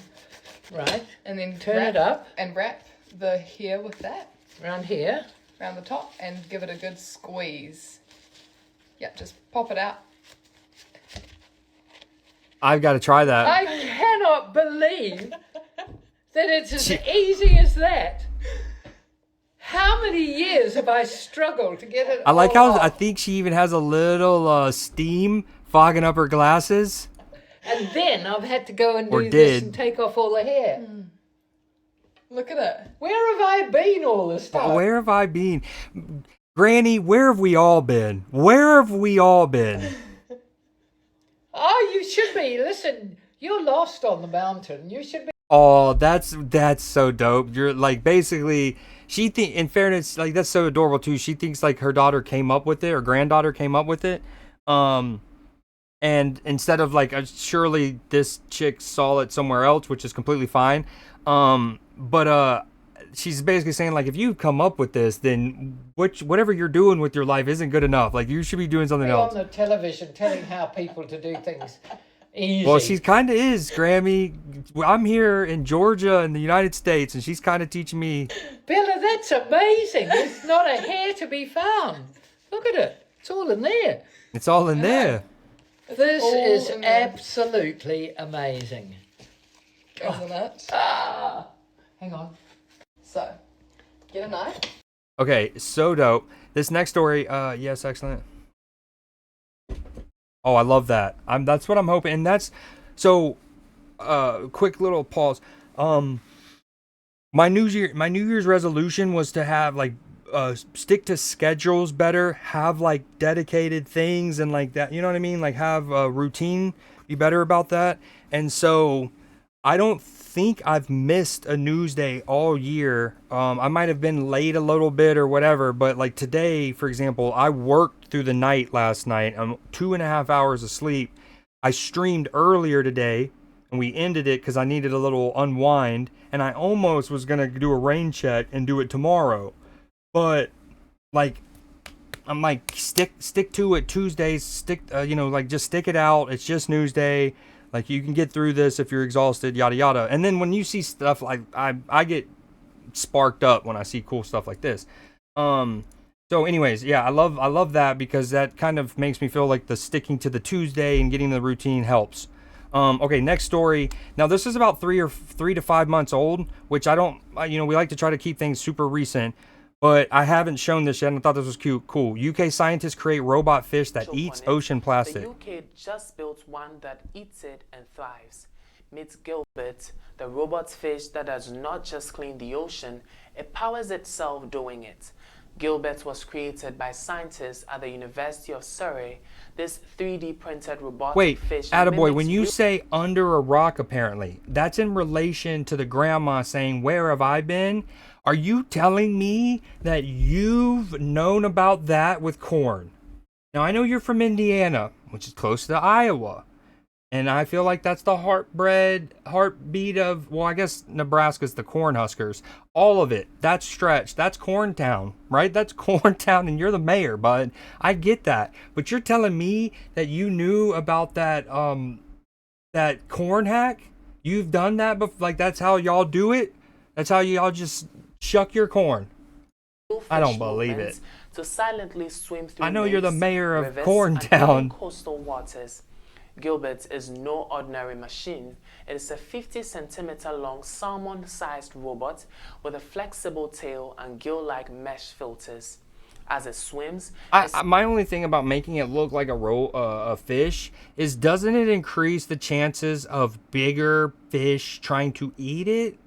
Right. And then Turn wrap it up. and wrap the hair with that Around here. around the top and give it a good squeeze. Yeah, just pop it out. I've got to try that. I cannot believe that it's as easy as that. How many years have I struggled to get it I like all how I off? think she even has a little steam fogging up her glasses. And then I've had to go and Or do this did. and take off all the hair. Look at it. Where have I been all this time? Where have I been? Granny, where have we all been? Where have we all been? Oh, you should be. Listen, you're lost on the mountain. You should be. Oh, that's so dope. You're like basically in fairness, like that's so adorable too. She thinks like her daughter came up with it or granddaughter came up with it. And instead of like surely this chick saw it somewhere else, which is completely fine. But she's basically saying like if you come up with this, then whatever you're doing with your life isn't good enough. Like you should be doing something Be else. on the television telling how people to do things easy. Well, she kind of is, Grammy. I'm here in Georgia in the United States, and she's kind of teaching me. Bella, that's amazing. There's not a hair to be found. Look at it. It's all in there. It's all in there. This All is in there. absolutely amazing. Isn't it? Ah, hang on. So, get a knife. Okay, so dope. This next story, yes, excellent. Oh, I love that. That's what I'm hoping, and that's so. Quick little pause. My New Year's resolution was to have like stick to schedules better, have like dedicated things and like that. You know what I mean? Like have a routine. Be better about that. And so I don't think I've missed a Newsday all year. I might have been late a little bit or whatever, but like today, for example, I worked through the night last night. I'm 2.5 hours of sleep. I streamed earlier today, and we ended it because I needed a little unwind, and I almost was gonna do a rain check and do it tomorrow, but like I'm like stick to it Tuesdays, like just stick it out. It's just Newsday. Like you can get through this if you're exhausted, yada yada. And then when you see stuff like I get sparked up when I see cool stuff like this. So anyways, yeah, I love that because that kind of makes me feel like the sticking to the Tuesday and getting the routine helps. Okay, next story. Now this is about 3 to 5 months old, which I don't, we like to try to keep things super recent, but I haven't shown this yet and I thought this was cool. UK scientists create robot fish that eats ocean plastic. The UK just built one that eats it and thrives. Meet Gilbert, the robot fish that does not just clean the ocean, it powers itself doing it. Gilbert was created by scientists at the University of Surrey. This 3D printed robotic fish. Attaboy, when you say under a rock, apparently, that's in relation to the grandma saying, "Where have I been?" Are you telling me that you've known about that with corn? Now, I know you're from Indiana, which is close to Iowa. And I feel like that's the heartbeat of, well, I guess Nebraska's the Cornhuskers. All of it. That's Stretch. That's Corntown, right? That's Corntown, and you're the mayor, bud. I get that. But you're telling me that you knew about that that corn hack? You've done that before? Like, that's how y'all do it? That's how y'all just shuck your corn? I don't believe it. To silently swim through I know you're the mayor of rivers, Corntown. and coastal waters. Gilbert is no ordinary machine. It is a 50-centimeter long salmon-sized robot with a flexible tail and gill-like mesh filters. As it swims, my only thing about making it look like a fish is, doesn't it increase the chances of bigger fish trying to eat it?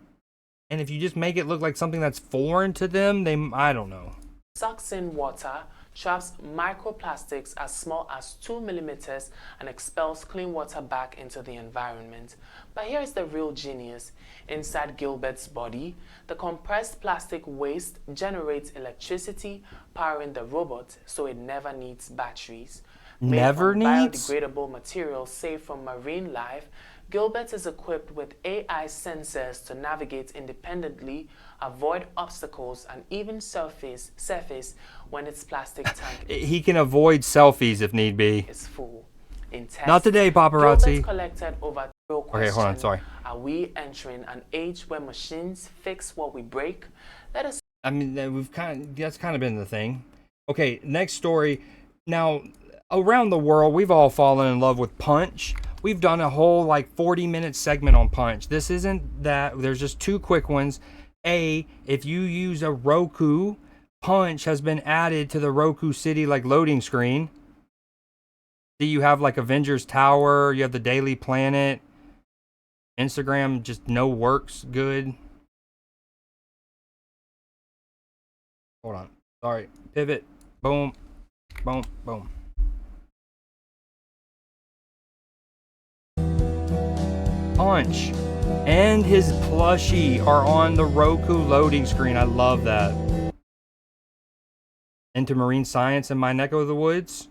And if you just make it look like something that's foreign to them, I don't know. Sucks in water, traps microplastics as small as 2 millimeters, and expels clean water back into the environment. But here is the real genius. Inside Gilbert's body, the compressed plastic waste generates electricity, powering the robot, so it never needs batteries. Never needs? Made from biodegradable materials saved from marine life, Gilbert is equipped with AI sensors to navigate independently, avoid obstacles, and even surface when its plastic tank He can avoid selfies if need be. is full. In tests, Not today, paparazzi. Gilbert collected over real Okay, hold on, sorry. Are we entering an age where machines fix what we break? Let us. I mean, that's kind of been the thing. Okay, next story. Now, around the world, we've all fallen in love with Punch. We've done a whole 40-minute segment on Punch. This isn't that. There's just 2 quick ones. If you use a Roku, Punch has been added to the Roku City loading screen. See, you have Avengers Tower, you have the Daily Planet. Instagram just works good. Hold on. Sorry. Pivot. Boom. Boom. Boom. Punch and his plushie are on the Roku loading screen. I love that. Into marine science in my neck of the woods.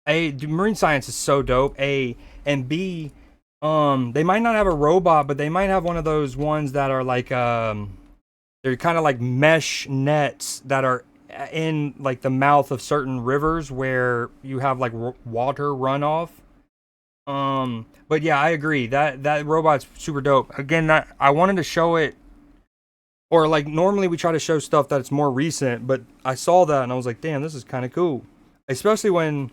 Marine science is so dope. And B, they might not have a robot, but they might have one of those ones that are they're kind of like mesh nets that are in the mouth of certain rivers where you have water runoff. But yeah, I agree that robot's super dope. Again, I wanted to show it, or normally we try to show stuff that's more recent, but I saw that and I was like, damn, this is kind of cool. Especially when,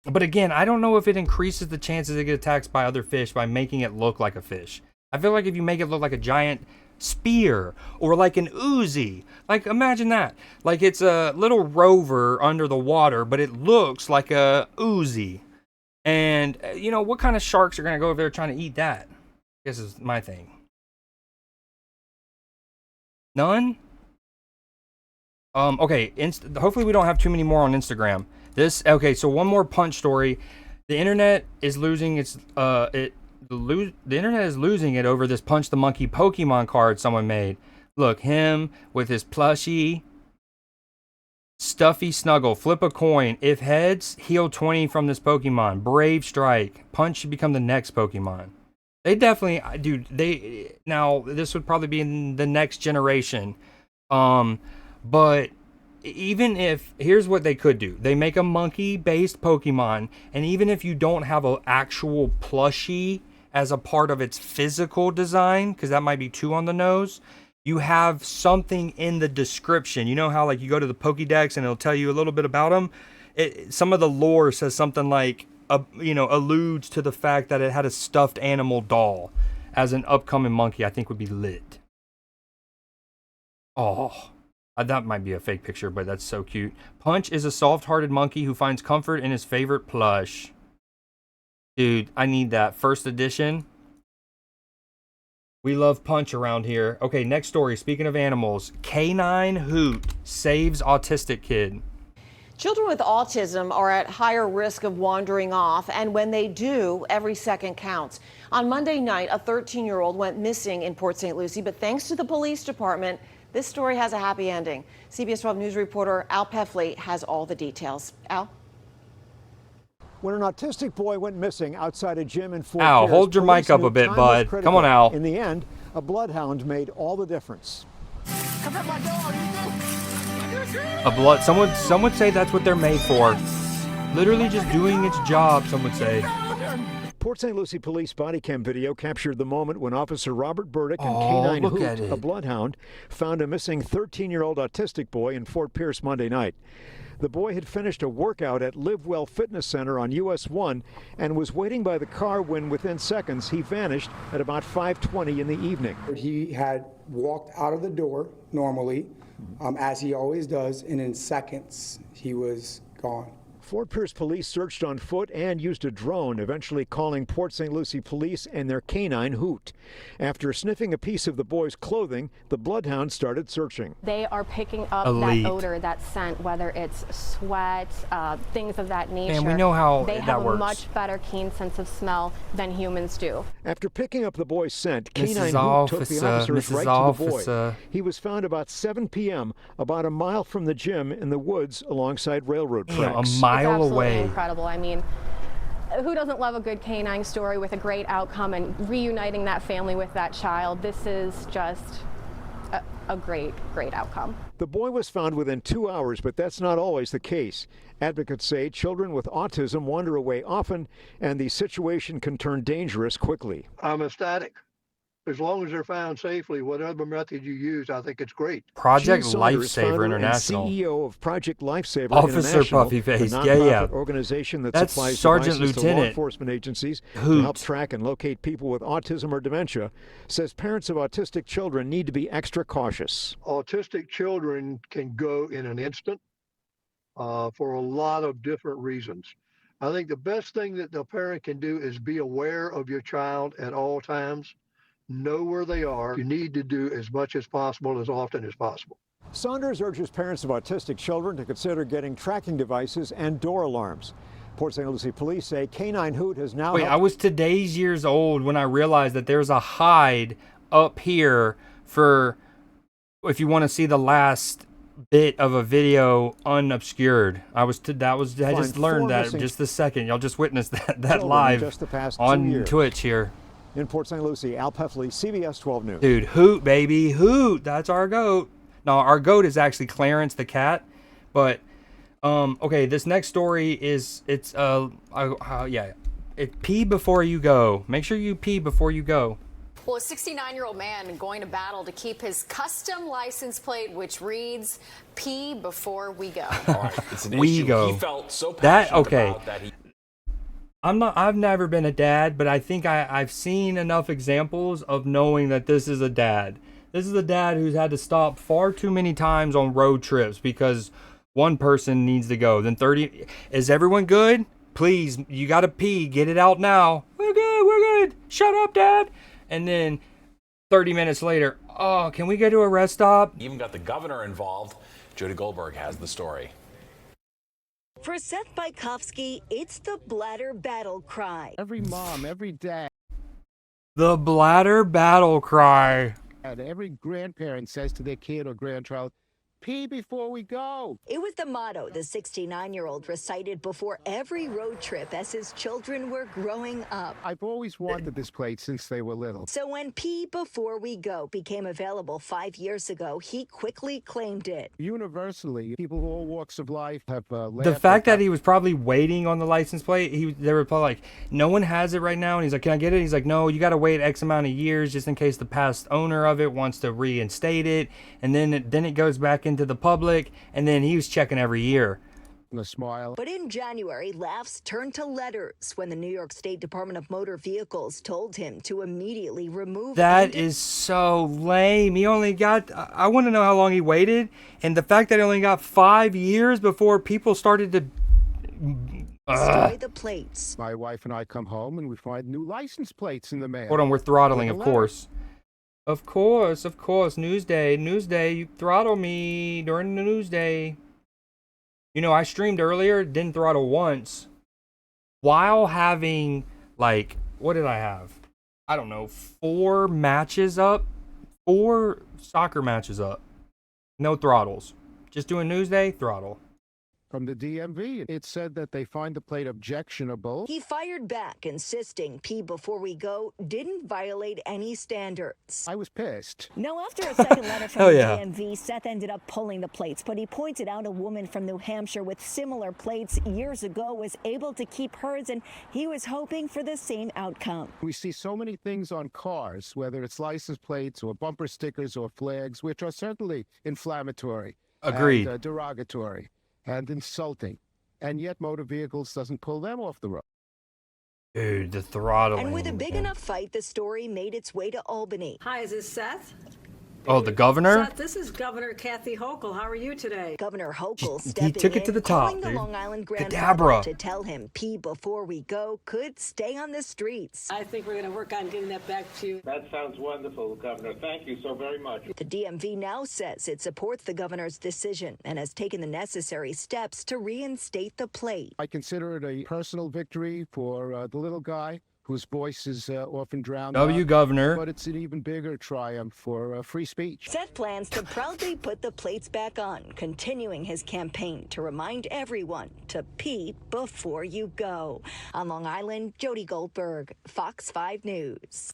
but again, I don't know if it increases the chances it get attacked by other fish by making it look like a fish. I feel like if you make it look like a giant spear or like an Uzi, imagine that. It's a little rover under the water, but it looks like a Uzi. And, what kind of sharks are going to go over there trying to eat that? I guess is my thing. None? Okay, hopefully we don't have too many more on Instagram. Okay, so one more Punch story. The internet is losing the internet is losing it over this Punch the Monkey Pokemon card someone made. Look, him with his plushie. Stuffy Snuggle, flip a coin. If heads, heal 20 from this Pokemon. Brave Strike. Punch should become the next Pokemon. They definitely, dude. Now this would probably be in the next generation, but even if, here's what they could do: they make a monkey-based Pokemon, and even if you don't have an actual plushie as a part of its physical design, because that might be too on the nose, you have something in the description. You know how like you go to the Pokédex and it'll tell you a little bit about them. Some of the lore says something like, alludes to the fact that it had a stuffed animal doll as an upcoming monkey. I think would be lit. Oh, that might be a fake picture, but that's so cute. Punch is a soft-hearted monkey who finds comfort in his favorite plush. Dude, I need that. First edition. We love Punch around here. Okay, next story. Speaking of animals, Canine Hoot saves autistic kid. Children with autism are at higher risk of wandering off, and when they do, every second counts. On Monday night, a 13-year-old went missing in Port St. Lucie, but thanks to the police department, this story has a happy ending. CBS 12 News reporter Al Peffley has all the details. Al? When an autistic boy went missing outside a gym in Fort Al, Pierce, hold your mic up a bit, bud. Come on, Al. In the end, a bloodhound made all the difference. Some would say that's what they're made for. Literally just doing its job, some would say. Port St. Lucie police body cam video captured the moment when Officer Robert Burdick and Canine Hoot, a bloodhound, found a missing 13-year-old autistic boy in Fort Pierce Monday night. The boy had finished a workout at Live Well Fitness Center on US 1 and was waiting by the car when, within seconds, he vanished at about 5:20 in the evening. He had walked out of the door normally, as he always does, and in seconds he was gone. Fort Pierce police searched on foot and used a drone, eventually calling Port St. Lucie police and their canine Hoot. After sniffing a piece of the boy's clothing, the bloodhound started searching. They are picking up that odor, that scent, whether it's sweat, things of that nature. And we know how they that have works. a much better keen sense of smell than humans do. After picking up the boy's scent, Canine Mrs. Hoot took the officers Mrs. right to the boy. He was found about 7 p.m., about a mile from the gym in the woods alongside railroad tracks. A mile it's absolutely away. Incredible. I mean, who doesn't love a good canine story with a great outcome and reuniting that family with that child? This is just a great outcome. The boy was found within 2 hours, but that's not always the case. Advocates say children with autism wander away often, and the situation can turn dangerous quickly. I'm ecstatic. As long as they're found safely, whatever method you use, I think it's great. Project Gene Saunders, Lifesaver founder International. And CEO of Project Lifesaver Officer International, Puffy Face. the Yeah, yeah. organization that That's supplies Sergeant devices to law Lieutenant enforcement agencies Hoot. to help track and locate people with autism or dementia, says parents of autistic children need to be extra cautious. Autistic children can go in an instant for a lot of different reasons. I think the best thing that the parent can do is be aware of your child at all times. Know where they are. You need to do as much as possible, as often as possible. Saunders urges parents of autistic children to consider getting tracking devices and door alarms. Port St. Lucie police say Canine Hoot has now... Wait, I was today's years old when I realized that there's a hide up here for if you want to see the last bit of a video unobscured. I just learned that just a second. Y'all just witnessed that live on Twitch here. In Port St. Lucie, Al Peffley, CBS 12 News. Dude, Hoot, baby, Hoot. That's our goat. No, our goat is actually Clarence the cat. But, okay, this next story is, pee before you go. Make sure you pee before you go. Well, a 69-year-old man going to battle to keep his custom license plate, which reads, pee before we go. All right, it's an We issue. go. He felt so passionate about that. I've never been a dad, but I think I've seen enough examples of knowing that this is a dad. This is a dad who's had to stop far too many times on road trips because one person needs to go. Then 30, is everyone good? Please, you got to pee. Get it out now. We're good. Shut up, Dad. And then 30 minutes later, oh, can we go to a rest stop? Even got the governor involved. Jody Goldberg has the story. For Seth Bykowski, it's the bladder battle cry. Every mom, every dad, The bladder battle cry. every grandparent says to their kid or grandchild, pee before we go. It was the motto the 69-year-old recited before every road trip as his children were growing up. I've always wanted this plate since they were little. So when Pee Before We Go became available 5 years ago, he quickly claimed it. Universally, people of all walks of life have laughed. The fact that he was probably waiting on the license plate, they were probably like, no one has it right now. And he's like, can I get it? He's like, no, you got to wait X amount of years just in case the past owner of it wants to reinstate it. And then it goes back into the public. And then he was checking every year. A smile. But in January, laughs turned to letters when the New York State Department of Motor Vehicles told him to immediately remove. That is so lame. He only got, I want to know how long he waited. And the fact that he only got 5 years before people started to destroy the plates. My wife and I come home and we find new license plates in the mail. Hold on, we're throttling, of course. Of course. Newsday, you throttle me during the Newsday. You know, I streamed earlier, didn't throttle once, while having, like, what did I have? I don't know, 4 matches up, 4 soccer matches up. No throttles. Just doing Newsday, throttle. From the DMV, it said that they find the plate objectionable. He fired back, insisting Pee Before We Go didn't violate any standards. I was pissed. Now, after a second letter from Hell the yeah. DMV, Seth ended up pulling the plates, but he pointed out a woman from New Hampshire with similar plates years ago was able to keep hers, and he was hoping for the same outcome. We see so many things on cars, whether it's license plates or bumper stickers or flags, which are certainly inflammatory. Agreed. And derogatory and insulting, and yet motor vehicles doesn't pull them off the road. Dude, the throttling. And with a big enough fight, the story made its way to Albany. Hi, is this Seth? Oh, the governor? Seth, this is Governor Kathy Hochul. How are you today? Governor Hochul He stepping took it to in, the top, calling the dude. Long Island Grand Kadabra. to tell him Pee Before We Go could stay on the streets. I think we're going to work on getting that back to you. That sounds wonderful, Governor. Thank you so very much. The DMV now says it supports the governor's decision and has taken the necessary steps to reinstate the plate. I consider it a personal victory for the little guy whose voice is often drowned W, out, Governor. But it's an even bigger triumph for free speech. Seth plans to proudly put the plates back on, continuing his campaign to remind everyone to pee before you go. On Long Island, Jody Goldberg, Fox 5 News.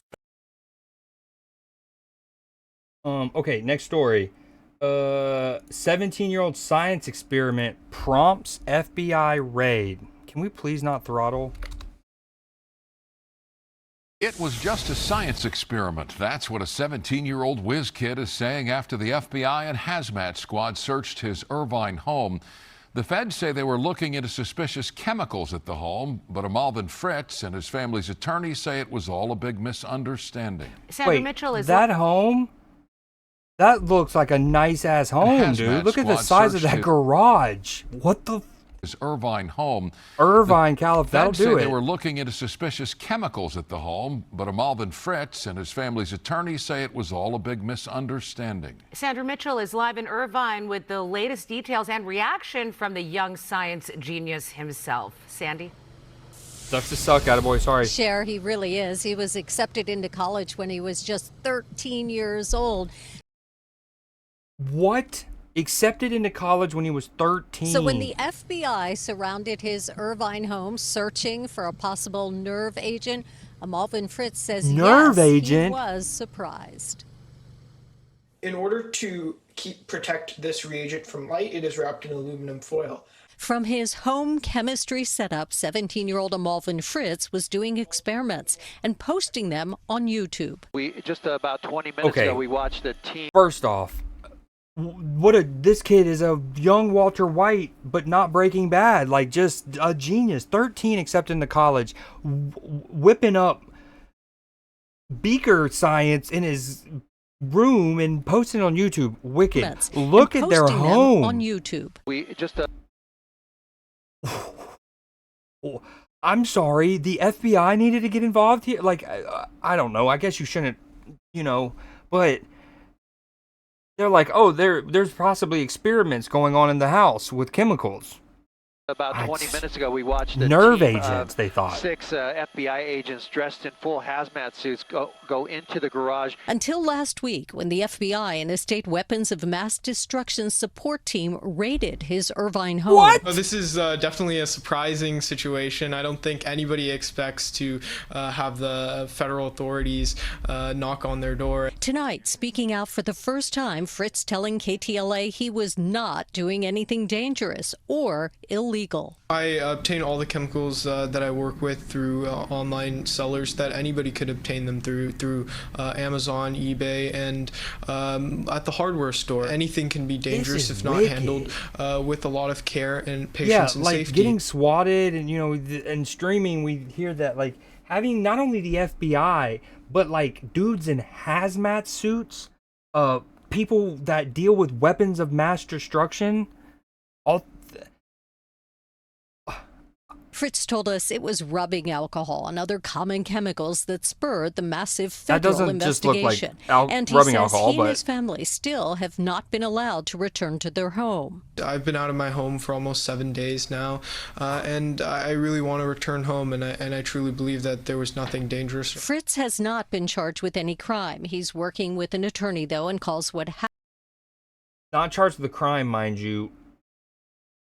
Okay, next story. 17-year-old science experiment prompts FBI raid. Can we please not throttle? It was just a science experiment. That's what a 17-year-old whiz kid is saying after the FBI and hazmat squad searched his Irvine home. The feds say they were looking into suspicious chemicals at the home, but Malvin Fritz and his family's attorneys say it was all a big misunderstanding. Wait, that home? That looks like a nice-ass home, dude. Look at the size of that garage. What the... His Irvine home. Irvine, California. That'll Feds say do they it. were looking into suspicious chemicals at the home, but Malvin Fritz and his family's attorneys say it was all a big misunderstanding. Sandra Mitchell is live in Irvine with the latest details and reaction from the young science genius himself. Sandy? Sucks to suck, attaboy. Sorry. Cher, he really is. He was accepted into college when he was just 13 years old. What? Accepted into college when he was 13. So when the FBI surrounded his Irvine home searching for a possible nerve agent, Malvin Fritz says Nerve yes, agent? he was surprised. In order to protect this reagent from light, it is wrapped in aluminum foil. From his home chemistry setup, 17-year-old Malvin Fritz was doing experiments and posting them on YouTube. We just about 20 minutes Okay. ago we watched a team. First off, this kid is a young Walter White, but not Breaking Bad. Like, just a genius. 13 accepted into college, whipping up beaker science in his room and posting on YouTube. Wicked. Look at their Posting them home. on YouTube. We just I'm sorry, the FBI needed to get involved here. Like, I don't know. I guess you shouldn't, but they're like, oh, there's possibly experiments going on in the house with chemicals. About 20 minutes ago, we watched a nerve team agents, of they thought. 6 FBI agents dressed in full hazmat suits go into the garage. Until last week, when the FBI and a state weapons of mass destruction support team raided his Irvine home. What? This is definitely a surprising situation. I don't think anybody expects to have the federal authorities knock on their door. Tonight, speaking out for the first time, Fritz telling KTLA he was not doing anything dangerous or illegal. I obtain all the chemicals that I work with through online sellers that anybody could obtain them through Amazon, eBay, and at the hardware store. Anything can be dangerous if not handled with a lot of care and patience and like safety. Getting swatted and and streaming, we hear that like having not only the FBI but like dudes in hazmat suits, people that deal with weapons of mass destruction, all. Fritz told us it was rubbing alcohol and other common chemicals that spurred the massive federal investigation. And he says he and his family still have not been allowed to return to their home. I've been out of my home for almost 7 days now, and I really want to return home, and I truly believe that there was nothing dangerous. Fritz has not been charged with any crime. He's working with an attorney, though, and calls what happened. Not charged with a crime, mind you.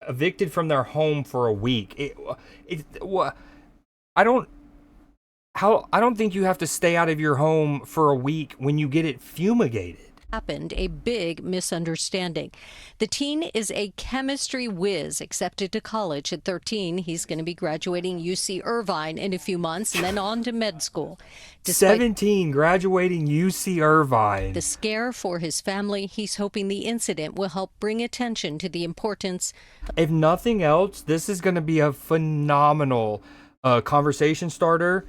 Evicted from their home for a week. I don't think you have to stay out of your home for a week when you get it fumigated. Happened a big misunderstanding. The teen is a chemistry whiz, accepted to college at 13. He's going to be graduating UC Irvine in a few months and then on to med school. 17, graduating UC Irvine. The scare for his family, he's hoping the incident will help bring attention to the importance. If nothing else, this is going to be a phenomenal conversation starter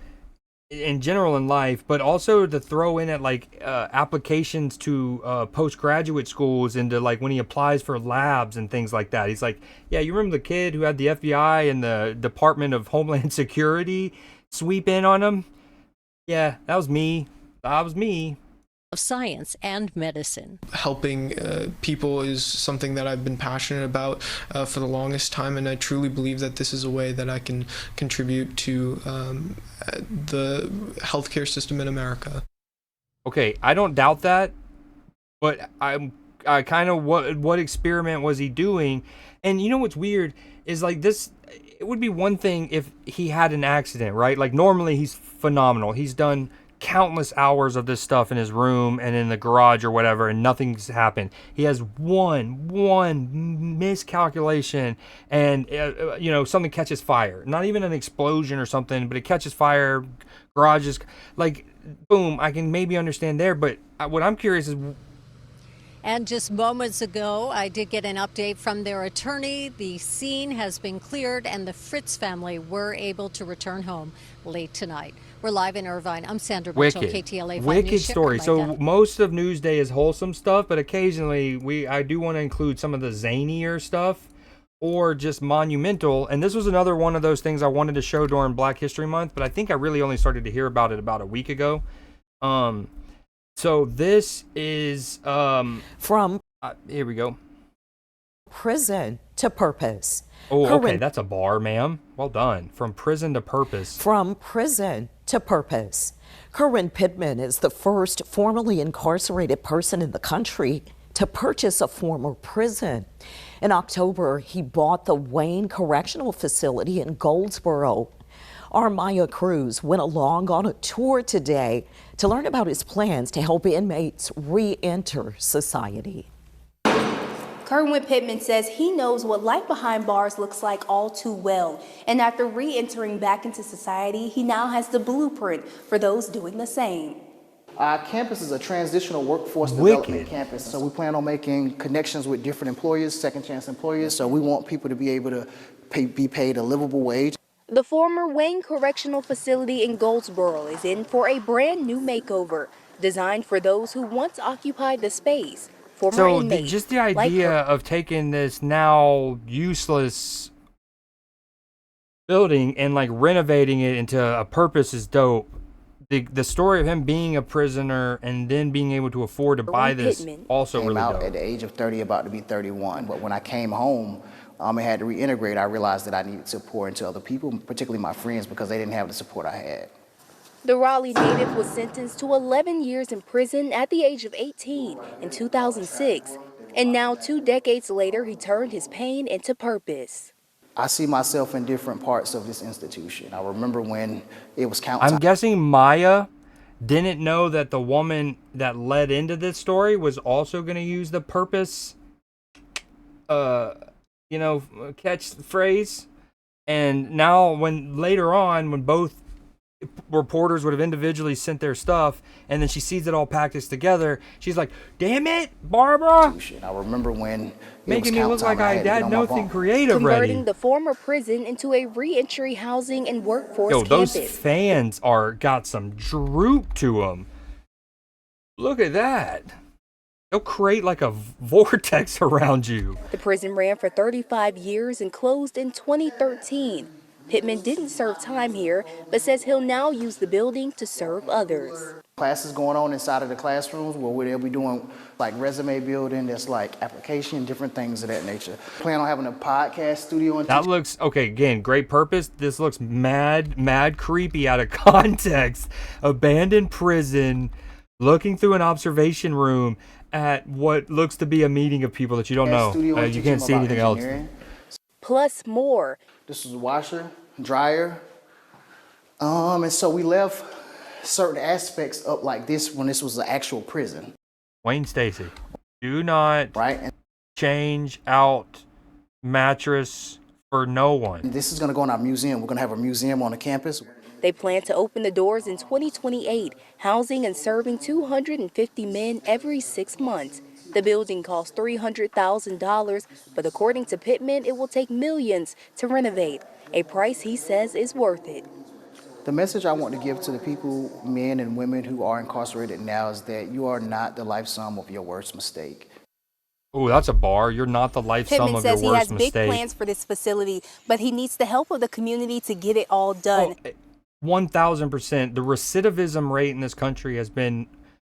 in general in life, but also to throw in at like applications to postgraduate schools and to like when he applies for labs and things like that. He's like, yeah, you remember the kid who had the FBI and the Department of Homeland Security sweep in on him? Yeah, that was me. Of science and medicine. Helping people is something that I've been passionate about for the longest time, and I truly believe that this is a way that I can contribute to the healthcare system in America. Okay, I don't doubt that, but I kind of what experiment was he doing? And you know what's weird is like this. It would be one thing if he had an accident, right? Like normally he's phenomenal. He's done countless hours of this stuff in his room and in the garage or whatever, and nothing's happened. He has one miscalculation, and something catches fire. Not even an explosion or something, but it catches fire. Garage is like, boom. I can maybe understand there, but what I'm curious is. And just moments ago, I did get an update from their attorney. The scene has been cleared, and the Fritz family were able to return home late tonight. We're live in Irvine. I'm Sandra Mitchell, KTLA 5 Wicked News. story. So most of Newsday is wholesome stuff, but occasionally I do want to include some of the zanier stuff or just monumental. And this was another one of those things I wanted to show during Black History Month, but I think I really only started to hear about it about a week ago. So this is from here we go. Prison to purpose. Oh, okay, that's a bar, ma'am. Well done. From prison to purpose. From prison to purpose. Corinne Pittman is the first formerly incarcerated person in the country to purchase a former prison. In October, he bought the Wayne Correctional Facility in Goldsboro. Our Maya Cruz went along on a tour today to learn about his plans to help inmates re-enter society. Kerwin Pittman says he knows what life behind bars looks like all too well. And after re-entering back into society, he now has the blueprint for those doing the same. Our campus is a transitional workforce development campus, so we plan on making connections with different employers, second chance employers, so we want people to be able to be paid a livable wage. The former Wayne Correctional Facility in Goldsboro is in for a brand new makeover, designed for those who once occupied the space. So just the idea of taking this now useless building and like renovating it into a purpose is dope. The story of him being a prisoner and then being able to afford to buy this also really dope. At the age of 30, about to be 31. But when I came home, and had to reintegrate, I realized that I needed to pour into other people, particularly my friends, because they didn't have the support I had. The Raleigh native was sentenced to 11 years in prison at the age of 18 in 2006. And now 2 decades later, he turned his pain into purpose. I see myself in different parts of this institution. I remember when it was count I'm time. guessing Maya didn't know that the woman that led into this story was also going to use the purpose, catchphrase. And now when later on, when both reporters would have individually sent their stuff, and then she sees it all packaged together, she's like, damn it, Barbara. I remember when making me look like I had nothing creative Converting ready. the former prison into a reentry housing and workforce Those campus. fans got some droop to them. Look at that. They'll create like a vortex around you. The prison ran for 35 years and closed in 2013. Pittman didn't serve time here, but says he'll now use the building to serve others. Classes going on inside of the classrooms where they'll be doing like resume building, that's like application, different things of that nature. Plan on having a podcast studio. That looks, okay, again, great purpose. This looks mad creepy out of context. Abandoned prison, looking through an observation room at what looks to be a meeting of people that you don't know. You can't see anything else. Plus more. This is a washer, dryer. And so we left certain aspects up like this when this was an actual prison. Wayne Stacy, do not change out mattress for no one. This is going to go in our museum. We're going to have a museum on the campus. They plan to open the doors in 2028, housing and serving 250 men every 6 months. The building costs $300,000, but according to Pittman, it will take millions to renovate, a price he says is worth it. The message I want to give to the people, men and women who are incarcerated now, is that you are not the life sum of your worst mistake. Oh, that's a bar. You're not the life sum of your worst mistake. Pittman says he has big plans for this facility, but he needs the help of the community to get it all done. 1,000%. The recidivism rate in this country has been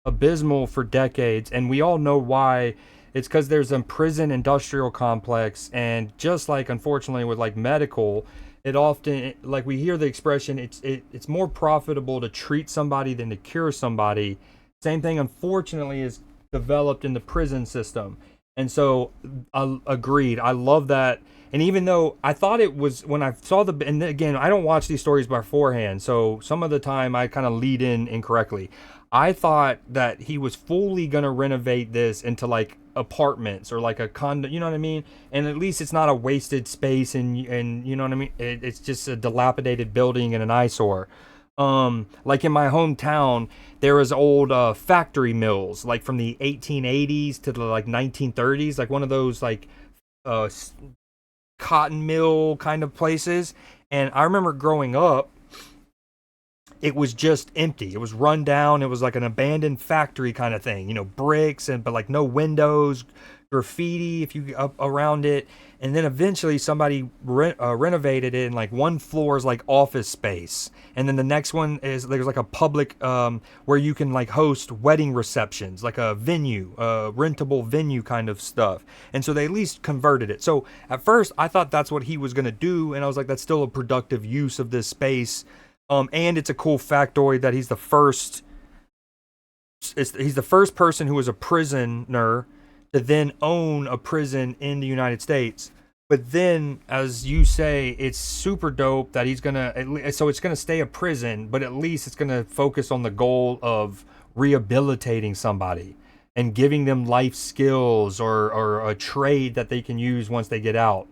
abysmal for decades, and we all know why. It's because there's a prison industrial complex, and just like, unfortunately, with like medical, it often, like we hear the expression, it's more profitable to treat somebody than to cure somebody. Same thing, unfortunately, is developed in the prison system. And so, agreed. I love that. And even though I thought it was, when I saw and again, I don't watch these stories beforehand, so some of the time I kind of lead in incorrectly. I thought that he was fully going to renovate this into like apartments or like a condo, you know what I mean? And at least it's not a wasted space and you know what I mean? It's just a dilapidated building and an eyesore. Like in my hometown, there was old factory mills, like from the 1880s to the like 1930s, like one of those like cotton mill kind of places. And I remember growing up, it was just empty. It was run down. It was like an abandoned factory kind of thing, bricks but like no windows, graffiti if you up around it. And then eventually somebody renovated it, and like one floor is like office space, and then the next one is there's like a public where you can like host wedding receptions, like a venue, rentable venue kind of stuff. And so they at least converted it. So at first I thought that's what he was gonna do, and I was like, that's still a productive use of this space. And it's a cool factoid that he's the first person who was a prisoner to then own a prison in the United States. But then, as you say, it's super dope that he's so it's gonna stay a prison, but at least it's gonna focus on the goal of rehabilitating somebody and giving them life skills or a trade that they can use once they get out.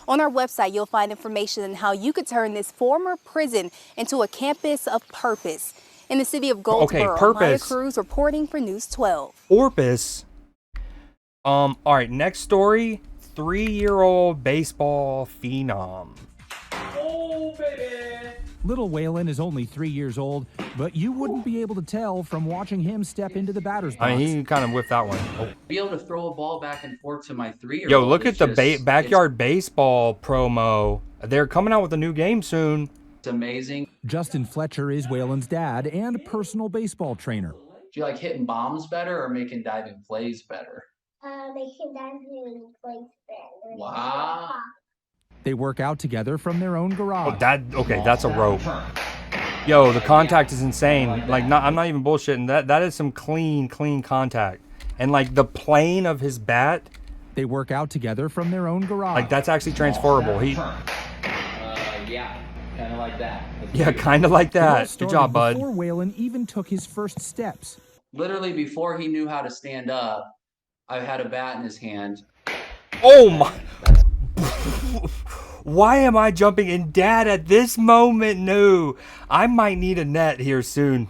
On our website, you'll find information on how you could turn this former prison into a campus of purpose. In the city of Goldsboro, Maya Cruz reporting for News 12. Orpus. All right, next story. 3-year-old baseball phenom. Oh, baby. Little Waylon is only 3 years old, but you wouldn't be able to tell from watching him step into the batter's box. I mean, he kind of whipped that one. Oh. Be able to throw a ball back and forth to my 3-year-old. Yo, look at the backyard baseball promo. They're coming out with a new game soon. It's amazing. Justin Fletcher is Waylon's dad and personal baseball trainer. Do you like hitting bombs better or making diving plays better? Making diving plays better. Wow. They work out together from their own garage. Okay, that's a rope. Yo, the contact is insane. Like, I'm not even bullshitting. That is some clean contact. And like the plane of his bat. They work out together from their own garage. Like, that's actually transferable. Yeah, kind of like that. Yeah, kind of like that. Good job, bud. Before Waylon even took his first steps. Literally before he knew how to stand up, I had a bat in his hand. Oh my. Why am I jumping in? Dad, at this moment, no. I might need a net here soon.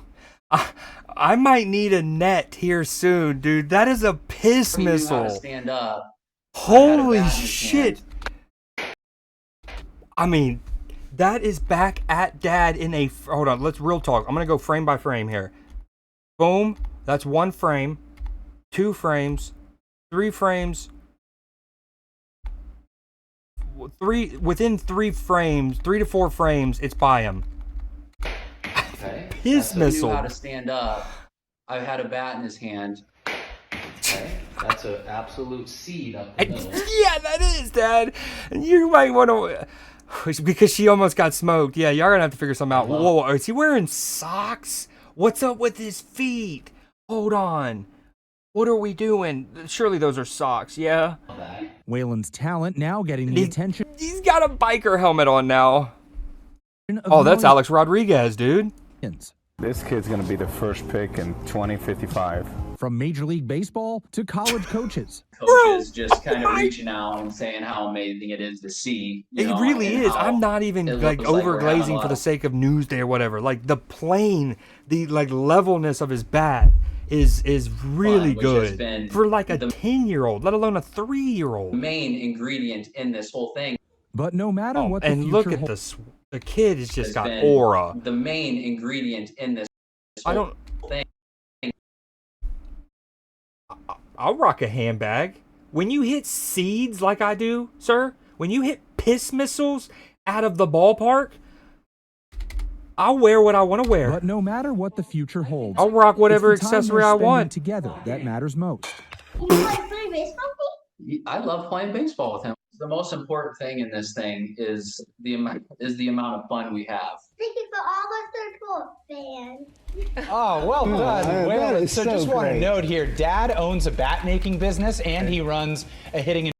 I might need a net here soon, dude. That is a piss missile. How to stand up. Holy shit. I mean, that is back at Dad in a... Hold on, let's real talk. I'm going to go frame by frame here. Boom. That's 1 frame. 2 frames. 3 frames. Within 3 frames, 3 to 4 frames, it's by him. Okay. His missile. Knew how to stand up. I had a bat in his hand. Okay. That's an absolute seed up the middle. Yeah, that is, Dad. And you might want to... Because she almost got smoked. Yeah, y'all gonna have to figure something out. Whoa, is he wearing socks? What's up with his feet? Hold on. What are we doing? Surely those are socks, yeah? Waylon's talent now getting the attention. He's got a biker helmet on now. Oh, that's Alex Rodriguez, dude. This kid's going to be the first pick in 2055. From Major League Baseball to college coaches. Coaches just kind of reaching out and saying how amazing it is to see. It really is. I'm not even like overglazing for the sake of Newsday or whatever. Like the plane, the like levelness of his bat is really good for like a 10-year-old, let alone a 3-year-old. Main ingredient in this whole thing. But no matter what the future and look at this. The kid has just got aura. The main ingredient in this whole thing. I'll rock a handbag. When you hit seeds like I do, sir, when you hit piss missiles out of the ballpark, I'll wear what I want to wear. But no matter what the future holds, I'll rock whatever accessory I want. Together, that matters most. You like playing baseball? I love playing baseball with him. The most important thing in this thing is the amount of fun we have. Thank you for all our third fans. Oh, well done. Well, so just want to note here, Dad owns a bat making business and he runs a hitting and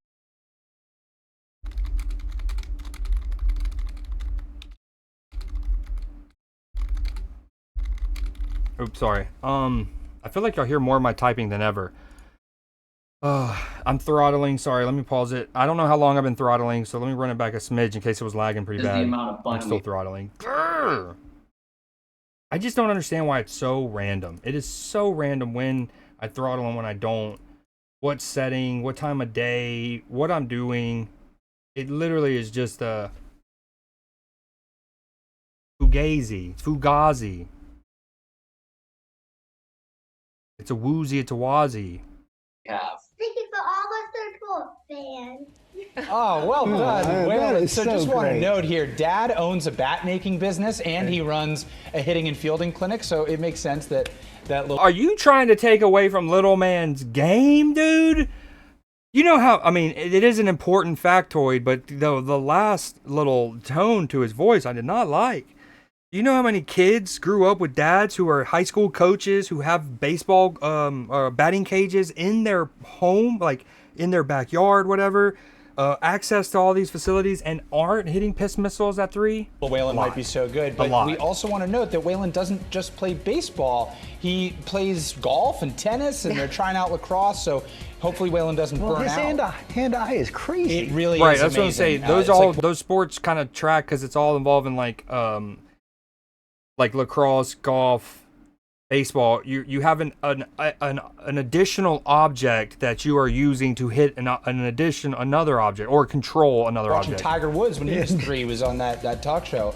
Oops, sorry. I feel like y'all hear more of my typing than ever. I'm throttling. Sorry, let me pause it. I don't know how long I've been throttling, so let me run it back a smidge in case it was lagging pretty bad. The amount of fun I'm still throttling. Grr! I just don't understand why it's so random. It is so random when I throttle and when I don't. What setting, what time of day, what I'm doing. It literally is just a fugazi. It's a woozy, it's a wazi. Have. Thank you for all our third fans. Oh, well done. Well, so just want to note here, Dad owns a bat making business and he runs a hitting and fielding clinic, so it makes sense that little... Are you trying to take away from little man's game, dude? You know how, I mean, it is an important factoid, but the last little tone to his voice I did not like. You know how many kids grew up with dads who are high school coaches who have baseball batting cages in their home, like in their backyard, whatever, access to all these facilities and aren't hitting piss missiles at 3? Well, Waylon might be so good, but we also want to note that Waylon doesn't just play baseball. He plays golf and tennis, and they're trying out lacrosse, so hopefully Waylon doesn't burn his out. hand-eye is crazy. It really right, is that's amazing. what I'm saying. Those sports kind of track because it's all involving like lacrosse, golf, baseball. You have an additional object that you are using to hit another object or control another Watching object. Tiger Woods when he was 3 was on that talk show.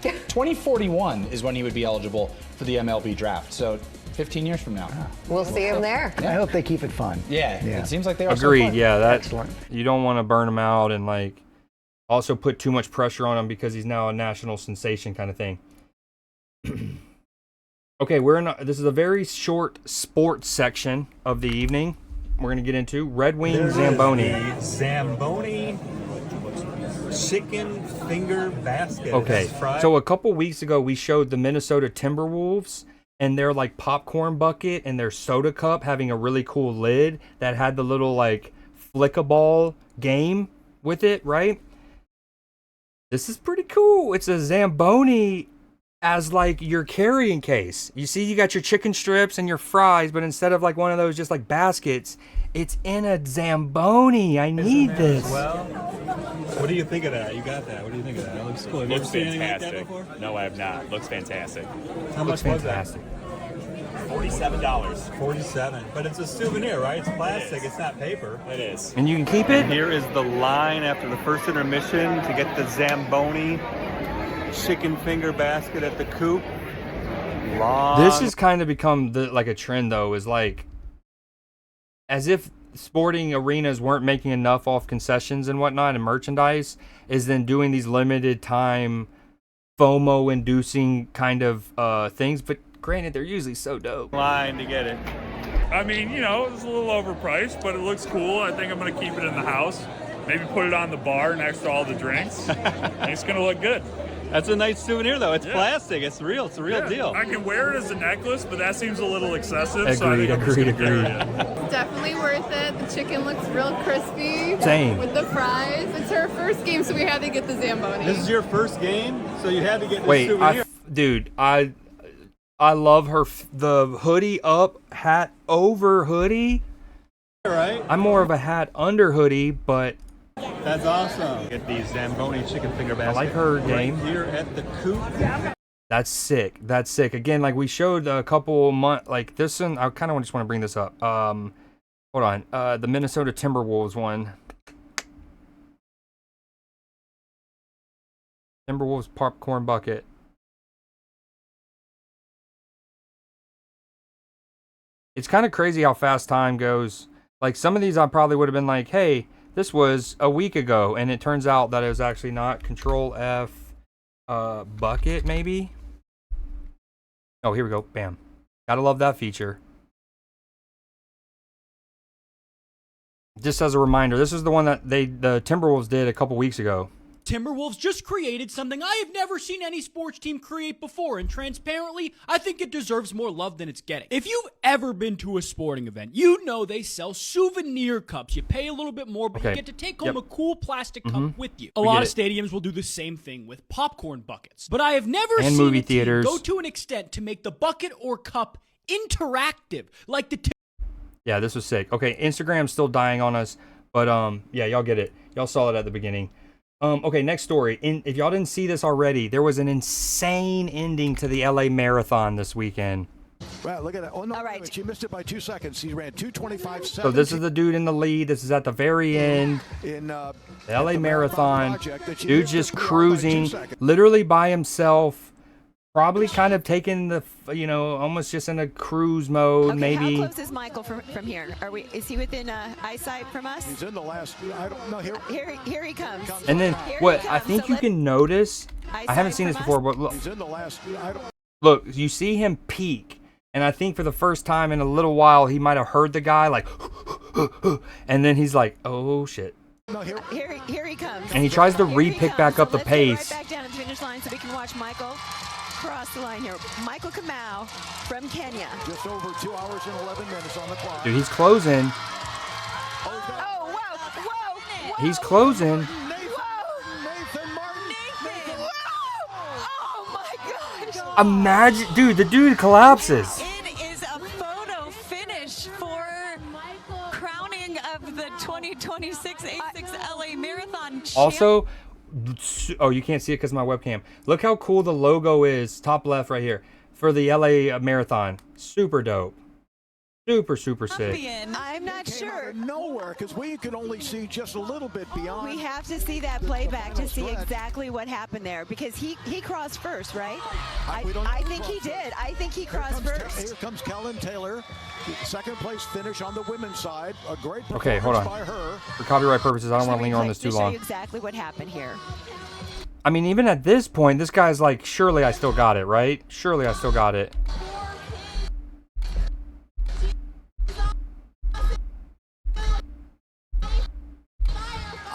2041 is when he would be eligible for the MLB draft. So 15 years from now. We'll see him there. I hope they keep it fun. Yeah, it seems like they are. Agreed. So fun. Yeah, that's excellent. You don't want to burn him out and like also put too much pressure on him because he's now a national sensation kind of thing. Okay, this is a very short sports section of the evening. We're going to get into Red Wing Zamboni. Zamboni chicken finger basket. Okay, That's fried. so a couple weeks ago we showed the Minnesota Timberwolves and their like popcorn bucket and their soda cup having a really cool lid that had the little like flickaball game with it, right? This is pretty cool. It's a Zamboni as like your carrying case. You see, you got your chicken strips and your fries, but instead of like one of those just like baskets, it's in a Zamboni. I need this. Well, what do you think of that? You got that. What do you think of that? It looks cool. Have you ever seen anything like that before? No, I have not. Looks fantastic. How much was that? $47. $47. But it's a souvenir, right? It's plastic. It's not paper. It is. And you can keep it? Here is the line after the first intermission to get the Zamboni chicken finger basket at the Coop. This has kind of become like a trend though, is like as if sporting arenas weren't making enough off concessions and whatnot and merchandise, is then doing these limited time FOMO inducing kind of things. But granted, they're usually so dope. Line to get it. I mean, you know, it's a little overpriced, but it looks cool. I think I'm going to keep it in the house. Maybe put it on the bar next to all the drinks. And it's going to look good. That's a nice souvenir, though. It's plastic. It's real. It's a real deal. I can wear it as a necklace, but that seems a little excessive. Agreed, so I think I'm just gonna carry it. It's definitely worth it. The chicken looks real crispy. Same. With the fries. It's her first game, so we had to get the Zamboni. This is your first game, so you had to get this Wait, souvenir. dude, I love her the hoodie up, hat over hoodie. Right. I'm more of a hat under hoodie, but That's awesome. Get these Zamboni chicken finger basket. I like her game. Right here at the Coop. That's sick. That's sick. Again, like we showed a couple months, like this one. I kind of just want to bring this up. Hold on. The Minnesota Timberwolves one. Timberwolves popcorn bucket. It's kind of crazy how fast time goes. Like some of these I probably would have been like, hey, this was a week ago, and it turns out that it was actually not. Control F bucket, maybe? Oh, here we go. Bam. Gotta love that feature. Just as a reminder, this is the one that the Timberwolves did a couple weeks ago. Timberwolves just created something I have never seen any sports team create before, and transparently, I think it deserves more love than it's getting. If you've ever been to a sporting event, you know they sell souvenir cups. You pay a little bit more, but you get to take home a cool plastic cup with you. A lot of stadiums will do the same thing with popcorn buckets, but I have never seen movie a team theaters. go to an extent to make the bucket or cup interactive, like the Yeah, this was sick. Okay, Instagram's still dying on us, but yeah, y'all get it. Y'all saw it at the beginning. Okay, next story. If y'all didn't see this already, there was an insane ending to the LA Marathon this weekend. Wow, look at that. Oh, no, all right. She missed it by 2 seconds. He ran 2:25.7. So this is the dude in the lead. This is at the very end. In the LA Marathon. Dude's just cruising, literally by himself. Probably kind of taking the, almost just in a cruise mode, Okay, maybe. how close is Michael from here? Is he within eyesight from us? He's in the last. I don't know. Here he comes. And then Here what he I comes. think So you can notice, I haven't seen this before, but look, He's in the last. look, you see him peak, and I think for the first time in a little while, he might have heard the guy like, and then he's like, oh shit. No, here he comes. And he tries to Here he re-pick comes. back up the Let's get pace. Right back down to the finish line so we can watch Michael cross the line here. Michael Kamau from Kenya. Just over 2 hours and 11 minutes on the clock. Dude, he's closing. Oh, whoa. He's closing. Imagine, dude, the dude collapses. It is a photo finish for crowning of the 2026 A6 LA Marathon. Also, oh, you can't see it because of my webcam. Look how cool the logo is, top left right here, for the LA Marathon. Super dope. Super sick. I'm not sure. Nowhere, because we can only see just a little bit beyond. We have to see that playback to see exactly what happened there, because he crossed first, right? I think he did. I think he crossed first. Here comes Kellen Taylor. Second place finish on the women's side. A great performance Okay, hold on. by her. For copyright purposes, I don't want to linger on this too To show long. you exactly what happened here. I mean, even at this point, this guy's like, surely I still got it, right? Surely I still got it.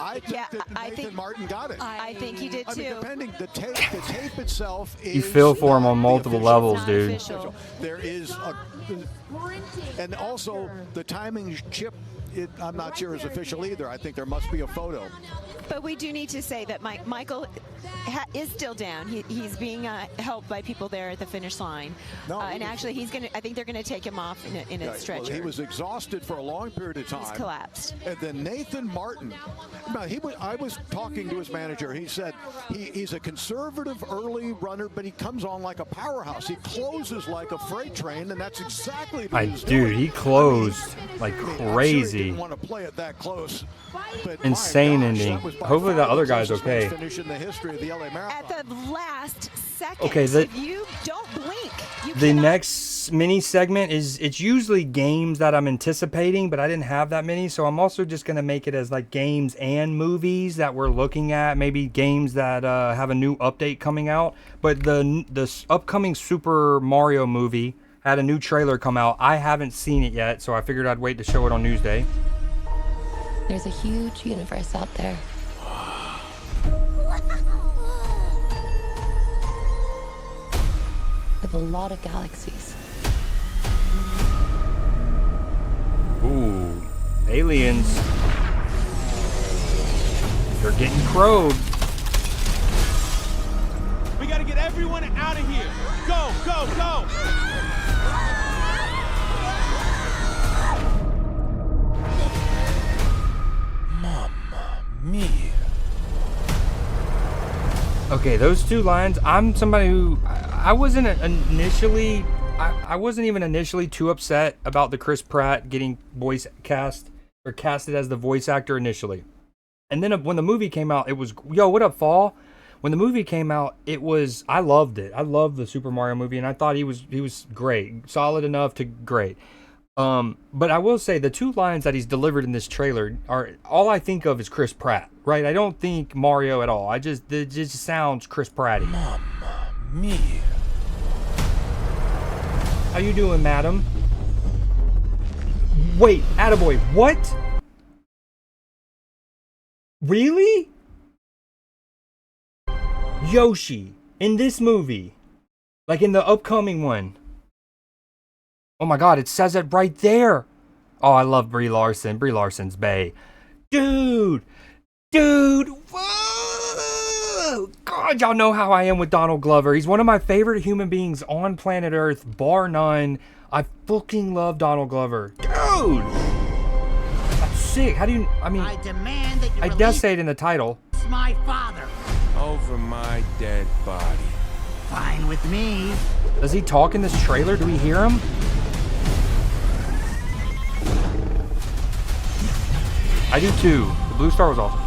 I think Nathan Martin got it. I think he did too. I mean, depending, the tape itself is. You feel for him on multiple levels, dude. Official. There is and also the timing chip. I'm not sure is official either. I think there must be a photo. But we do need to say that Michael is still down. He's being helped by people there at the finish line. No, and actually, I think they're going to take him off in a stretcher. Well, he was exhausted for a long period of time. He's collapsed. And then Nathan Martin. Now, I was talking to his manager. He said he's a conservative early runner, but he comes on like a powerhouse. He closes like a freight train, and that's exactly what he's doing. Dude, he closed like crazy. Didn't want to play it that close. But insane ending. Hopefully the other guy's okay. Finish in the history of the LA Marathon. At the last second. Okay, if you don't blink, the next mini segment it's usually games that I'm anticipating, but I didn't have that many, so I'm also just gonna make it as like games and movies that we're looking at, maybe games that have a new update coming out. But the upcoming Super Mario movie had a new trailer come out. I haven't seen it yet, so I figured I'd wait to show it on Newsday. There's a huge universe out there. With a lot of galaxies. Ooh, aliens. They're getting crowed. We gotta get everyone out of here. Go, go, go! Me. Okay, those two lines. I'm somebody who I wasn't initially. I wasn't even initially too upset about the Chris Pratt getting voice cast or casted as the voice actor initially, and then when the movie came out, it was what up, Fall? When the movie came out, it was I loved it. I loved the Super Mario movie, and I thought he was great, solid enough to great. But I will say the two lines that he's delivered in this trailer are all I think of is Chris Pratt, right? I don't think Mario at all. It just sounds Chris Pratt-y. Mamma mia. How you doing, madam? Wait, attaboy, what? Really? Yoshi in this movie, like in the upcoming one. Oh my God, it says it right there. Oh, I love Brie Larson. Brie Larson's bae. Dude. Whoa. God, y'all know how I am with Donald Glover. He's one of my favorite human beings on planet Earth, bar none. I fucking love Donald Glover. Dude. That's sick. How do you, I demand that you I does say it in the title. My father. Over my dead body. Fine with me. Does he talk in this trailer? Do we hear him? I do too. The Blue Star was awesome.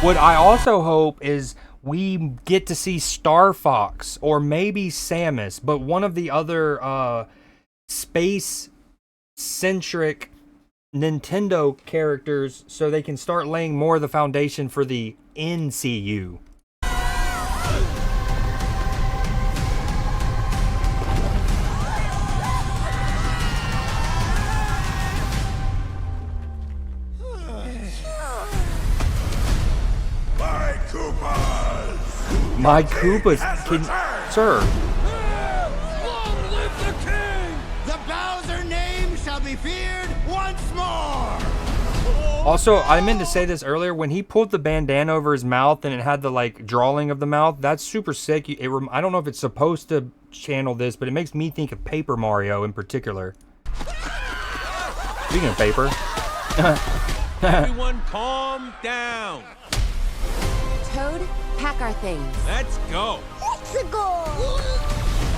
What I also hope is we get to see Star Fox or maybe Samus, but one of the other space-centric Nintendo characters so they can start laying more of the foundation for the NCU. My Koopas, sir. Long live the king! The Bowser name shall be feared once more! Also, I meant to say this earlier. When he pulled the bandana over his mouth and it had the like drawing of the mouth, that's super sick. I don't know if it's supposed to channel this, but it makes me think of Paper Mario in particular. Speaking of paper. Everyone calm down. Toad, pack our things. Let's go. Let's go.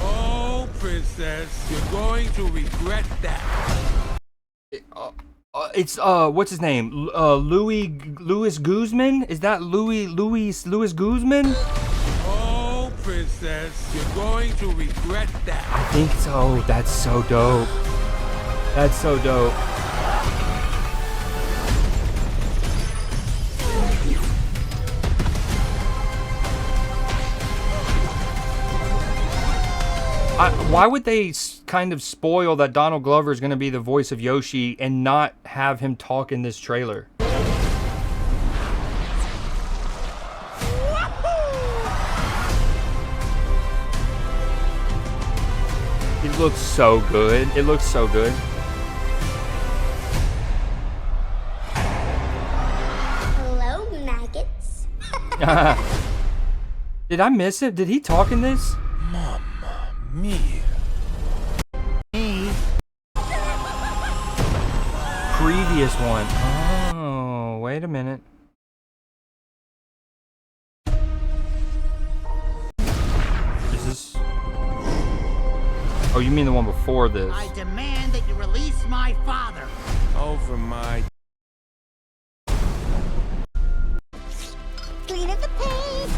Oh, princess, you're going to regret that. It's what's his name? Louis Guzman? Is that Louis Guzman? Oh, princess, you're going to regret that. I think so. That's so dope. That's so dope. Why would they kind of spoil that Donald Glover is going to be the voice of Yoshi and not have him talk in this trailer? It looks so good. It looks so good. Hello, maggots. Did I miss it? Did he talk in this? Me. Previous one. Oh, wait a minute. Is this? Oh, you mean the one before this? I demand that you release my father. Over my... Clean up the paint.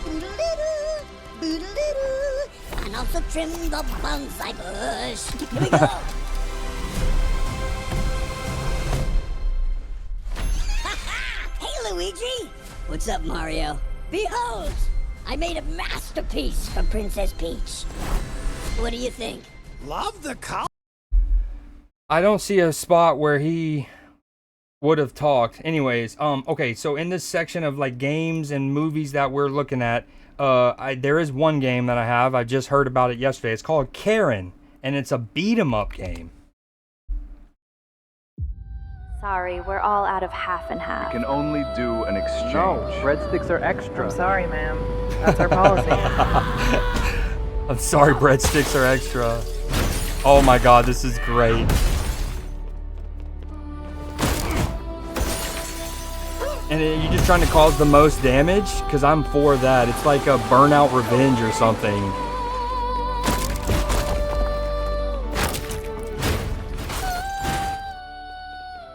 Boodle-doo, boodle-doo, and also trim the bonsai bush. Here we go. Hey, Luigi. What's up, Mario? Behold, I made a masterpiece for Princess Peach. What do you think? Love the color. I don't see a spot where he would have talked. Anyways, okay, so in this section of like games and movies that we're looking at, there is one game that I just heard about it yesterday. It's called Karen, and it's a beat 'em up game. Sorry, we're all out of half and half. We can only do an exchange. No, breadsticks are extra. I'm sorry, ma'am. That's our policy. I'm sorry, breadsticks are extra. Oh my god, this is great. And you're just trying to cause the most damage? Because I'm for that. It's like a Burnout Revenge or something.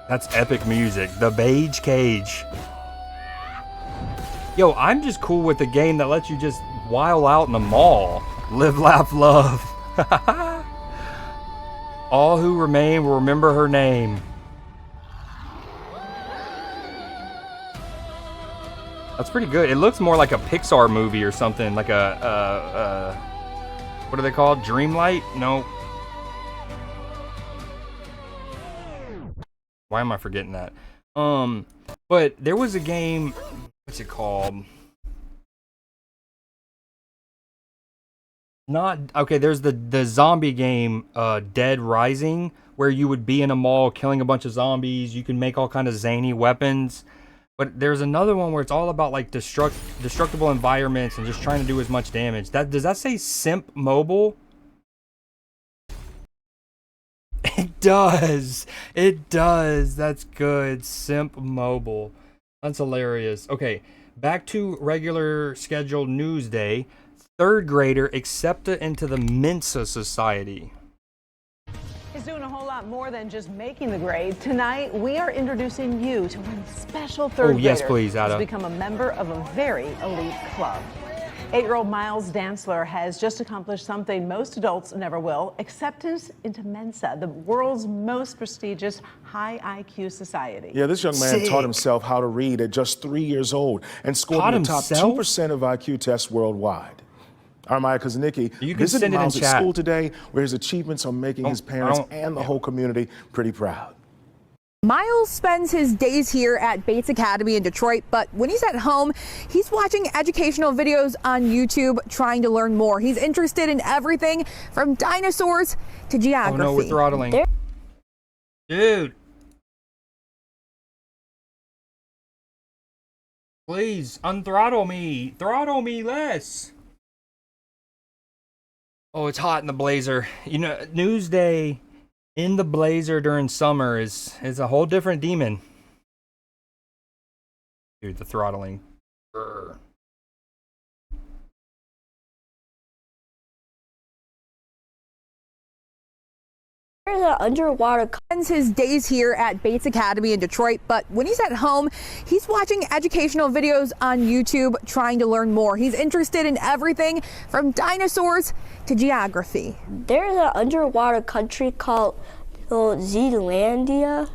That's epic music. The Beige Cage. Yo, I'm just cool with a game that lets you just while out in the mall. Live, laugh, love. All who remain will remember her name. That's pretty good. It looks more like a Pixar movie or something. Like a what are they called? Dreamlight? No. Why am I forgetting that? But there was a game, what's it called? There's the zombie game, Dead Rising, where you would be in a mall killing a bunch of zombies. You can make all kind of zany weapons. But there's another one where it's all about like destructible environments and just trying to do as much damage. Does that say Simp Mobile? It does. It does. That's good. Simp Mobile. That's hilarious. Okay, back to regular scheduled Newsday. Third grader accepted into the Mensa Society. He's doing a whole lot more than just making the grade. Tonight, we are introducing you to one special third grader. Oh, yes, please, Ada. Who's become a member of a very elite club. 8-year-old Miles Dantzler has just accomplished something most adults never will: acceptance into Mensa, the world's most prestigious high IQ society. Yeah, this young man taught himself how to read at just 3 years old and scored in the top 2% of IQ tests worldwide. I'm Maya Kuznicki. Visited Miles at school today, where his achievements are making his parents and the whole community pretty proud. Miles spends his days here at Bates Academy in Detroit, but when he's at home, he's watching educational videos on YouTube, trying to learn more. He's interested in everything from dinosaurs to geography. Oh no, we're throttling. Dude. Please, unthrottle me. Throttle me less. Oh, it's hot in the Blazer. You know, Newsday in the Blazer during summer is a whole different demon. Dude, the throttling. Brr. There's an underwater. Spends his days here at Bates Academy in Detroit, but when he's at home, he's watching educational videos on YouTube, trying to learn more. He's interested in everything from dinosaurs to geography. There's an underwater country called Zealandia.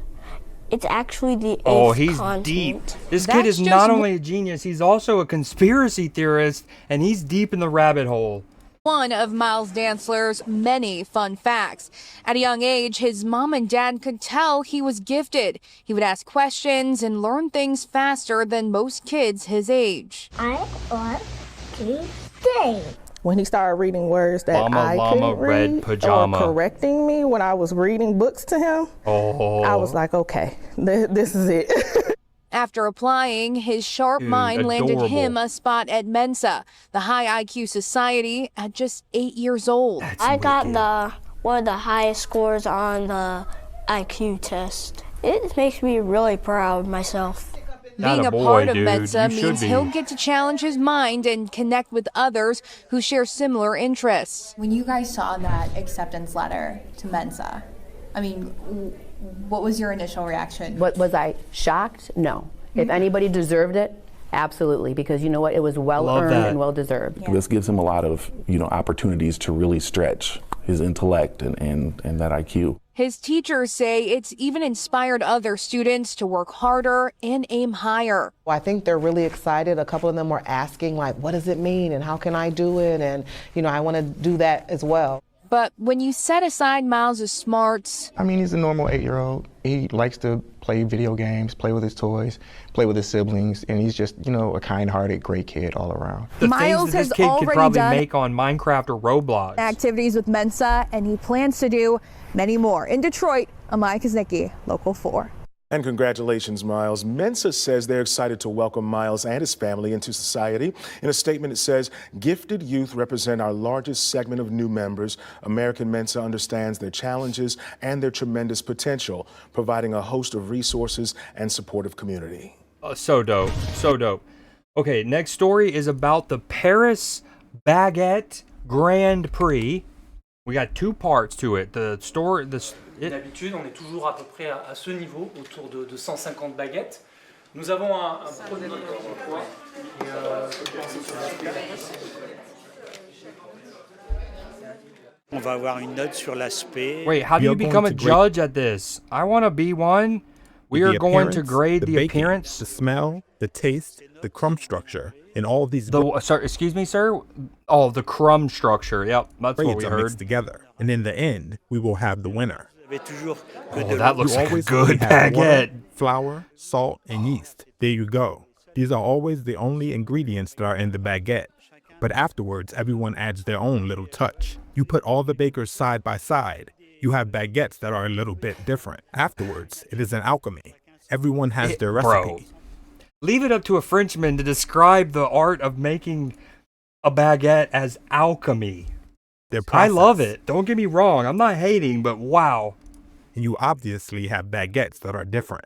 It's actually the eighth continent. Deep. This kid is not only a genius, he's also a conspiracy theorist, and he's deep in the rabbit hole. One of Miles Dantzler's many fun facts. At a young age, his mom and dad could tell he was gifted. He would ask questions and learn things faster than most kids his age. I want to stay. When he started reading words that I llama, couldn't red read, pajama. or correcting me when I was reading books to him, I was like, okay, this is it. After applying, his sharp mind landed him a spot at Mensa, the high IQ society, at just 8 years old. I got one of the highest scores on the IQ test. It makes me really proud of myself. Being a part of Mensa means he'll get to challenge his mind and connect with others who share similar interests. When you guys saw that acceptance letter to Mensa, I mean, what was your initial reaction? Was I shocked? No. If anybody deserved it, absolutely, because you know what? It was well earned and well deserved. This gives him a lot of, opportunities to really stretch his intellect and that IQ. His teachers say it's even inspired other students to work harder and aim higher. I think they're really excited. A couple of them were asking, like, what does it mean and how can I do it? And, I want to do that as well. But when you set aside Miles' smarts... I mean, he's a normal 8-year-old. He likes to play video games, play with his toys, play with his siblings, and he's just, a kind-hearted, great kid all around. The Miles things that this has kid could already probably done make on Minecraft or Roblox. activities with Mensa, and he plans to do many more. In Detroit, Amaya Kaznicki, Local 4. And congratulations, Miles. Mensa says they're excited to welcome Miles and his family into society. In a statement, it says, gifted youth represent our largest segment of new members. American Mensa understands their challenges and their tremendous potential, providing a host of resources and supportive community. So dope. So dope. Okay, next story is about the Paris Baguette Grand Prix. We got two parts to it. D'habitude, on est toujours à peu près à ce niveau, autour de 150 baguettes. Nous avons un produit poids. On va avoir une note sur l'aspect. Wait, how do you become a judge at this? I want to be one. We are going to grade the appearance, the smell, the taste, the crumb structure, and all of these. Excuse me, sir. Oh, the crumb structure. Yep, that's what we heard. Mixed together, and in the end, we will have the winner. Oh, that looks like a good baguette. Water, flour, salt, and yeast. There you go. These are always the only ingredients that are in the baguette. But afterwards, everyone adds their own little touch. You put all the bakers side by side. You have baguettes that are a little bit different. Afterwards, it is an alchemy. Everyone has their recipe. Bro, leave it up to a Frenchman to describe the art of making a baguette as alchemy. I love it. Don't get me wrong. I'm not hating, but wow. And you obviously have baguettes that are different.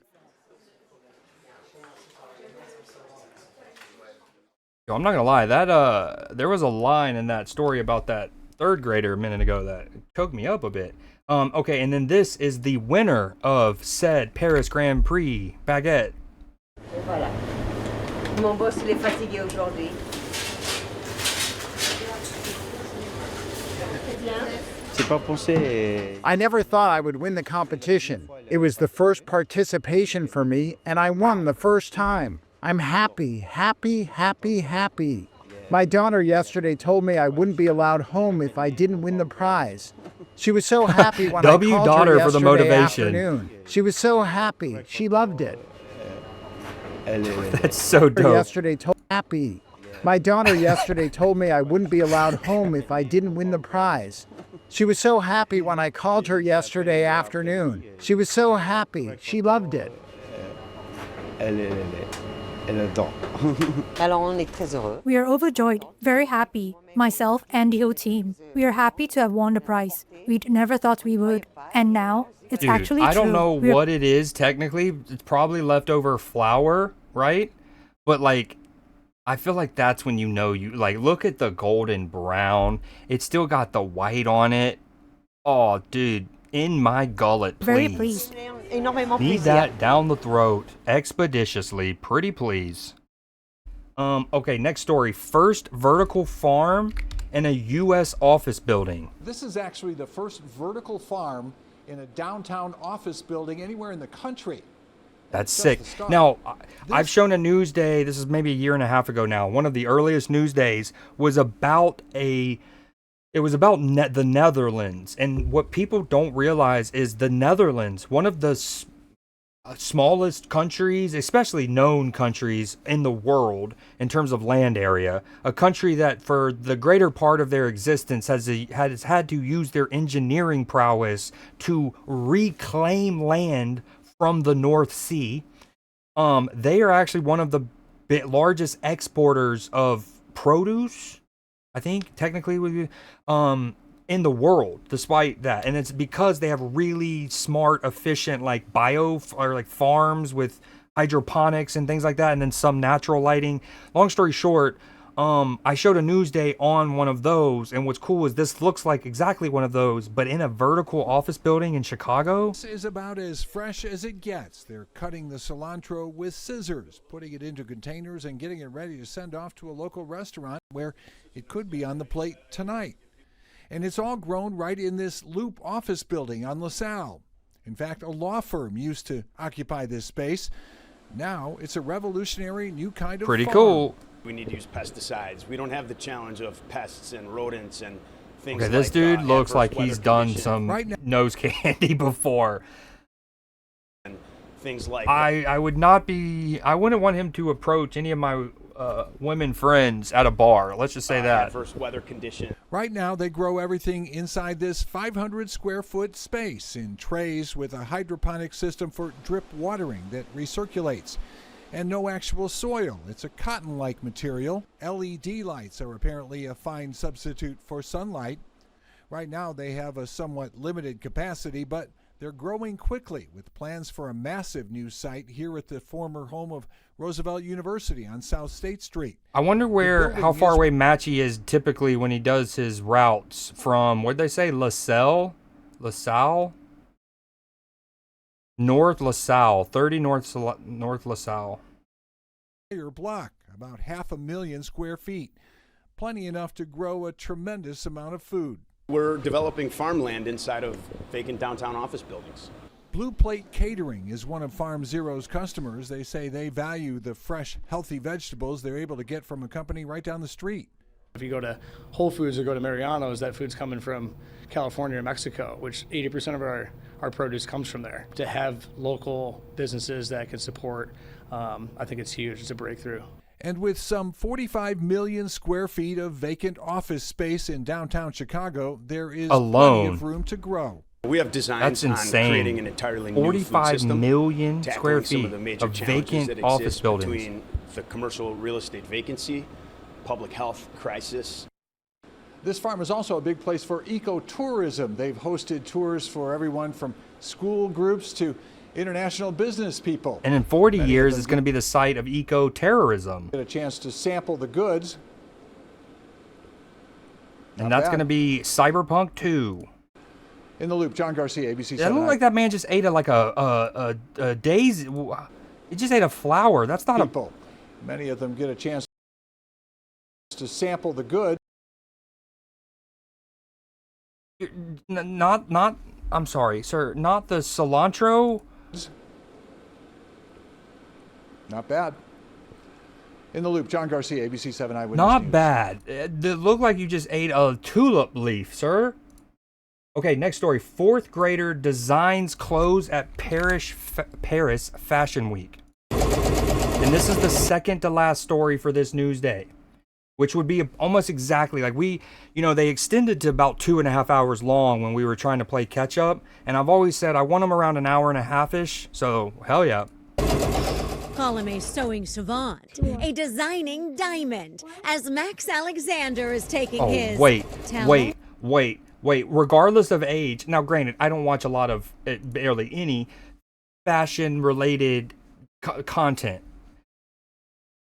Yo, I'm not gonna lie. That there was a line in that story about that third grader a minute ago that choked me up a bit. Okay, and then this is the winner of said Paris Grand Prix baguette. Voilà. Mon boss l'est fatigué aujourd'hui. I never thought I would win the competition. It was the first participation for me, and I won the first time. I'm happy, happy, happy, happy. My daughter yesterday told me I wouldn't be allowed home if I didn't win the prize. She was so happy when I called her for the motivation. Afternoon. She was so happy. She loved it. That's so dope. Yesterday told happy. My daughter yesterday told me I wouldn't be allowed home if I didn't win the prize. She was so happy when I called her yesterday afternoon. She was so happy. She loved it. We are overjoyed, very happy, myself and the whole team. We are happy to have won the prize. We never thought we would, and now it's actually true. I don't know what it is technically. It's probably leftover flour, right? But like, I feel like that's when you know look at the golden brown. It's still got the white on it. Oh, dude, in my gullet, please. Very pleased. Need that down the throat expeditiously, pretty please. Okay, next story. First vertical farm in a U.S. office building. This is actually the first vertical farm in a downtown office building anywhere in the country. That's sick. Now, I've shown a Newsday, this is maybe a year and a half ago now, one of the earliest Newsdays was about a It was about the Netherlands. And what people don't realize is the Netherlands, one of the smallest countries, especially known countries in the world in terms of land area, a country that for the greater part of their existence has had to use their engineering prowess to reclaim land from the North Sea. They are actually one of the largest exporters of produce, I think technically would be, in the world, despite that. And it's because they have really smart, efficient, like farms with hydroponics and things like that, and then some natural lighting. Long story short, I showed a Newsday on one of those, and what's cool is this looks like exactly one of those, but in a vertical office building in Chicago. This is about as fresh as it gets. They're cutting the cilantro with scissors, putting it into containers, and getting it ready to send off to a local restaurant where it could be on the plate tonight. And it's all grown right in this Loop office building on LaSalle. In fact, a law firm used to occupy this space. Now it's a revolutionary new kind of Pretty farm. cool. We need to use pesticides. We don't have the challenge of pests and rodents and things Okay, this dude looks like he's done some nose candy before. And things like I wouldn't want him to approach any of my women friends at a bar. Let's just say that. adverse weather conditions. Right now, they grow everything inside this 500 square foot space in trays with a hydroponic system for drip watering that recirculates. And no actual soil. It's a cotton-like material. LED lights are apparently a fine substitute for sunlight. Right now, they have a somewhat limited capacity, but they're growing quickly with plans for a massive new site here at the former home of Roosevelt University on South State Street. I wonder how far away Matchy is typically when he does his routes from, what'd they say, LaSalle? North LaSalle, 30 North LaSalle. Block, about 500,000 square feet. Plenty enough to grow a tremendous amount of food. We're developing farmland inside of vacant downtown office buildings. Blue Plate Catering is one of Farm Zero's customers. They say they value the fresh, healthy vegetables they're able to get from a company right down the street. If you go to Whole Foods or go to Mariano's, that food's coming from California or Mexico, which 80% of our produce comes from there. To have local businesses that can support, I think it's huge. It's a breakthrough. And with some 45 million square feet of vacant office space in downtown Chicago, there is plenty of room to grow. We have designs on creating an entirely new food system. 45 million square feet some of the major of challenges vacant that office exist buildings. Between the commercial real estate vacancy, public health crisis. This farm is also a big place for ecotourism. They've hosted tours for everyone from school groups to international business people. And in 40 years, it's going to be the site of eco-terrorism. Get a chance to sample the goods. And that's going to be Cyberpunk 2. In the Loop, John Garcia, ABC 7. It looked like that man just ate a daisy. He just ate a flower. That's not people. Many of them get a chance to sample the goods. Not. I'm sorry, sir. Not the cilantro. Not bad. In the Loop, John Garcia, ABC 7 Eyewitness Not News. bad. It looked like you just ate a tulip leaf, sir. Okay, next story. Fourth grader designs clothes at Paris Fashion Week. And this is the second to last story for this Newsday, which would be almost exactly like they extended to about 2.5 hours long when we were trying to play catch up. And I've always said I want them around an hour and a half-ish. So hell yeah. Call him a sewing savant, a designing diamond, as Max Alexander is taking his... Wait. Regardless of age, now granted, I don't watch a lot of, barely any, fashion-related content.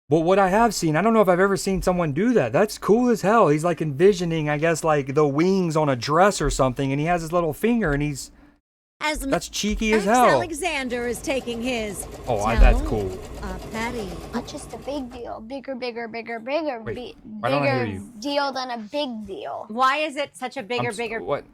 But what I have seen, I don't know if I've ever seen someone do that. That's cool as hell. He's like envisioning, I guess, like the wings on a dress or something, and he has his little finger, and that's cheeky as hell. Alexander is taking his... that's cool. Patty. Not just a big deal. Bigger. Wait, bigger I don't hear you. deal than a big deal. Why is it such a bigger? What?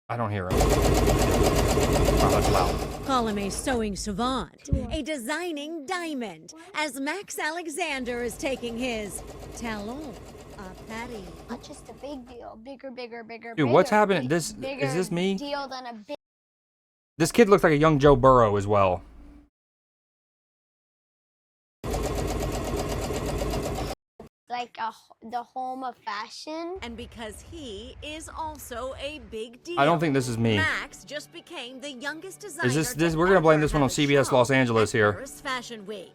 I don't hear him. Wow, that's loud. Call him a sewing savant, a designing diamond, as Max Alexander is taking his talon à Paris. Not just a big deal. Bigger, bigger, bigger, Dude, bigger. what's happening? Is this me? Deal than a big. This kid looks like a young Joe Burrow as well. Like the home of fashion. And because he is also a big deal. I don't think this is me. Max just became the youngest designer. Is this? We're gonna blame this one on CBS Los Angeles here. Paris Fashion Week.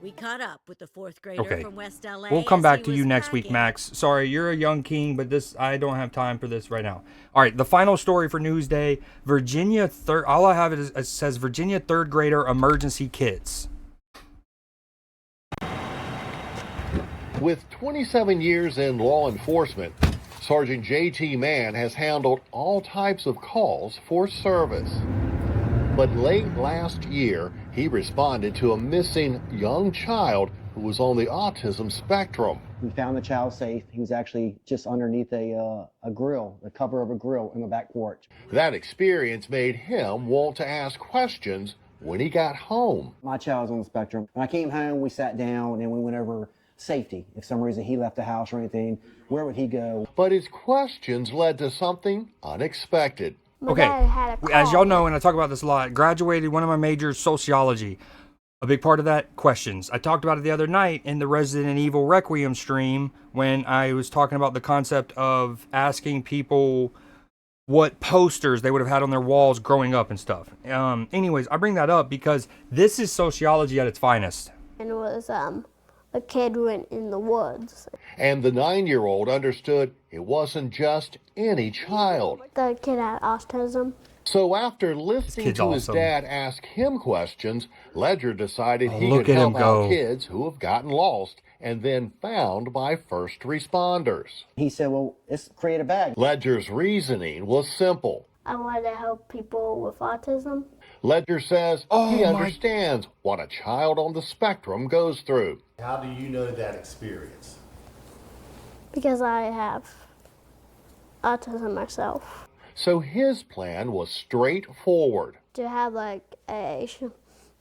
We caught up with the fourth grader from West LA. We'll come back to as he you was next week, packing. Max. Sorry, you're a young king, but I don't have time for this right now. All right, the final story for Newsday: Virginia all I have is it says Virginia third grader emergency kits. With 27 years in law enforcement, Sergeant J.T. Mann has handled all types of calls for service. But late last year, he responded to a missing young child who was on the autism spectrum. We found the child safe. He was actually just underneath a grill, the cover of a grill in the back porch. That experience made him want to ask questions when he got home. My child's on the spectrum. When I came home, we sat down and we went over safety. If some reason he left the house or anything, where would he go? But his questions led to something unexpected. Okay, as y'all know, and I talk about this a lot, graduated one of my majors, sociology. A big part of that, questions. I talked about it the other night in the Resident Evil Requiem stream when I was talking about the concept of asking people what posters they would have had on their walls growing up and stuff. Anyways, I bring that up because this is sociology at its finest. And it was a kid went in the woods. And the 9-year-old understood it wasn't just any child. The kid had autism. So after listening to his dad ask him questions, Ledger decided he could help out kids who have gotten lost and then found by first responders. He said, well, let's create a bag. Ledger's reasoning was simple. I wanted to help people with autism. Ledger says he understands what a child on the spectrum goes through. How do you know that experience? Because I have autism myself. So his plan was straightforward. To have like a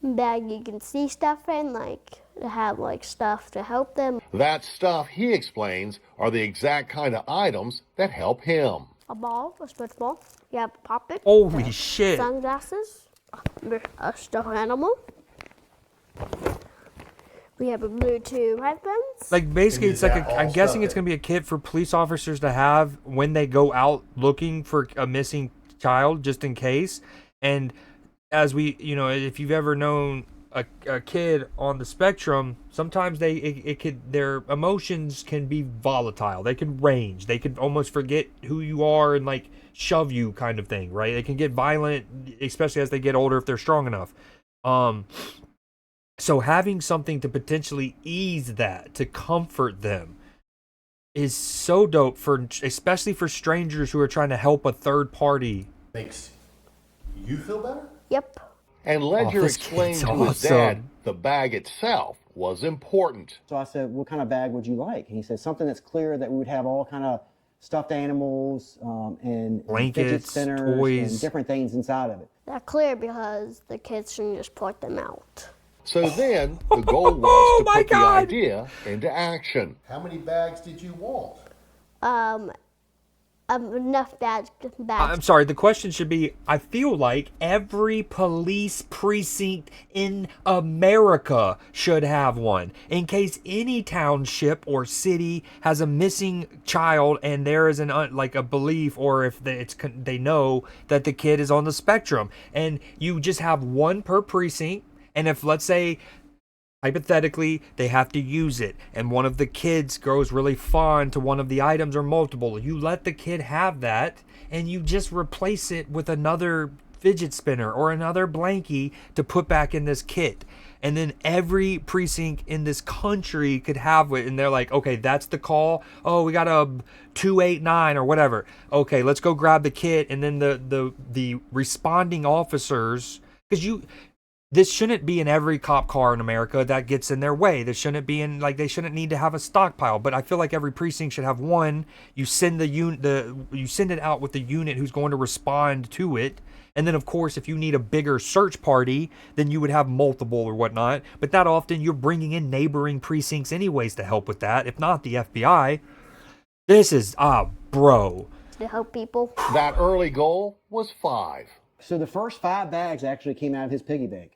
bag you can see stuff in, like to have like stuff to help them. That stuff, he explains, are the exact kind of items that help him. A ball, a switch ball. You have a pop it. Holy shit. Sunglasses, a stuffed animal. We have a Bluetooth headphones. Like basically, it's like I'm guessing it's gonna be a kit for police officers to have when they go out looking for a missing child, just in case. And as we, if you've ever known a kid on the spectrum, sometimes their emotions can be volatile. They can range. They can almost forget who you are and like shove you kind of thing, right? They can get violent, especially as they get older if they're strong enough. So having something to potentially ease that, to comfort them, is so dope especially for strangers who are trying to help a third party. Makes you feel better? Yep. And Ledger explained to his dad the bag itself was important. So I said, what kind of bag would you like? And he said, something that's clear that we would have all kind of stuffed animals and blankets, fidget spinners, toys, and different things inside of it. They're clear because the kids can just put them out. So then the goal was to put the idea into action. How many bags did you want? Enough bags. I'm sorry, the question should be, I feel like every police precinct in America should have one, in case any township or city has a missing child and there is a belief, or if they know that the kid is on the spectrum, and you just have one per precinct. And if, let's say, hypothetically, they have to use it, and one of the kids grows really fond to one of the items or multiple, you let the kid have that, and you just replace it with another fidget spinner or another blankie to put back in this kit. And then every precinct in this country could have it, and they're like, okay, that's the call. Oh, we got a 289 or whatever. Okay, let's go grab the kit, and then the responding officers, because this shouldn't be in every cop car in America that gets in their way. This shouldn't be they shouldn't need to have a stockpile. But I feel like every precinct should have one. You send you send it out with the unit who's going to respond to it, And then, of course, if you need a bigger search party, then you would have multiple or whatnot. But that often you're bringing in neighboring precincts anyways to help with that, if not the FBI. This is, bro. To help people. That early goal was 5. So the first 5 bags actually came out of his piggy bank.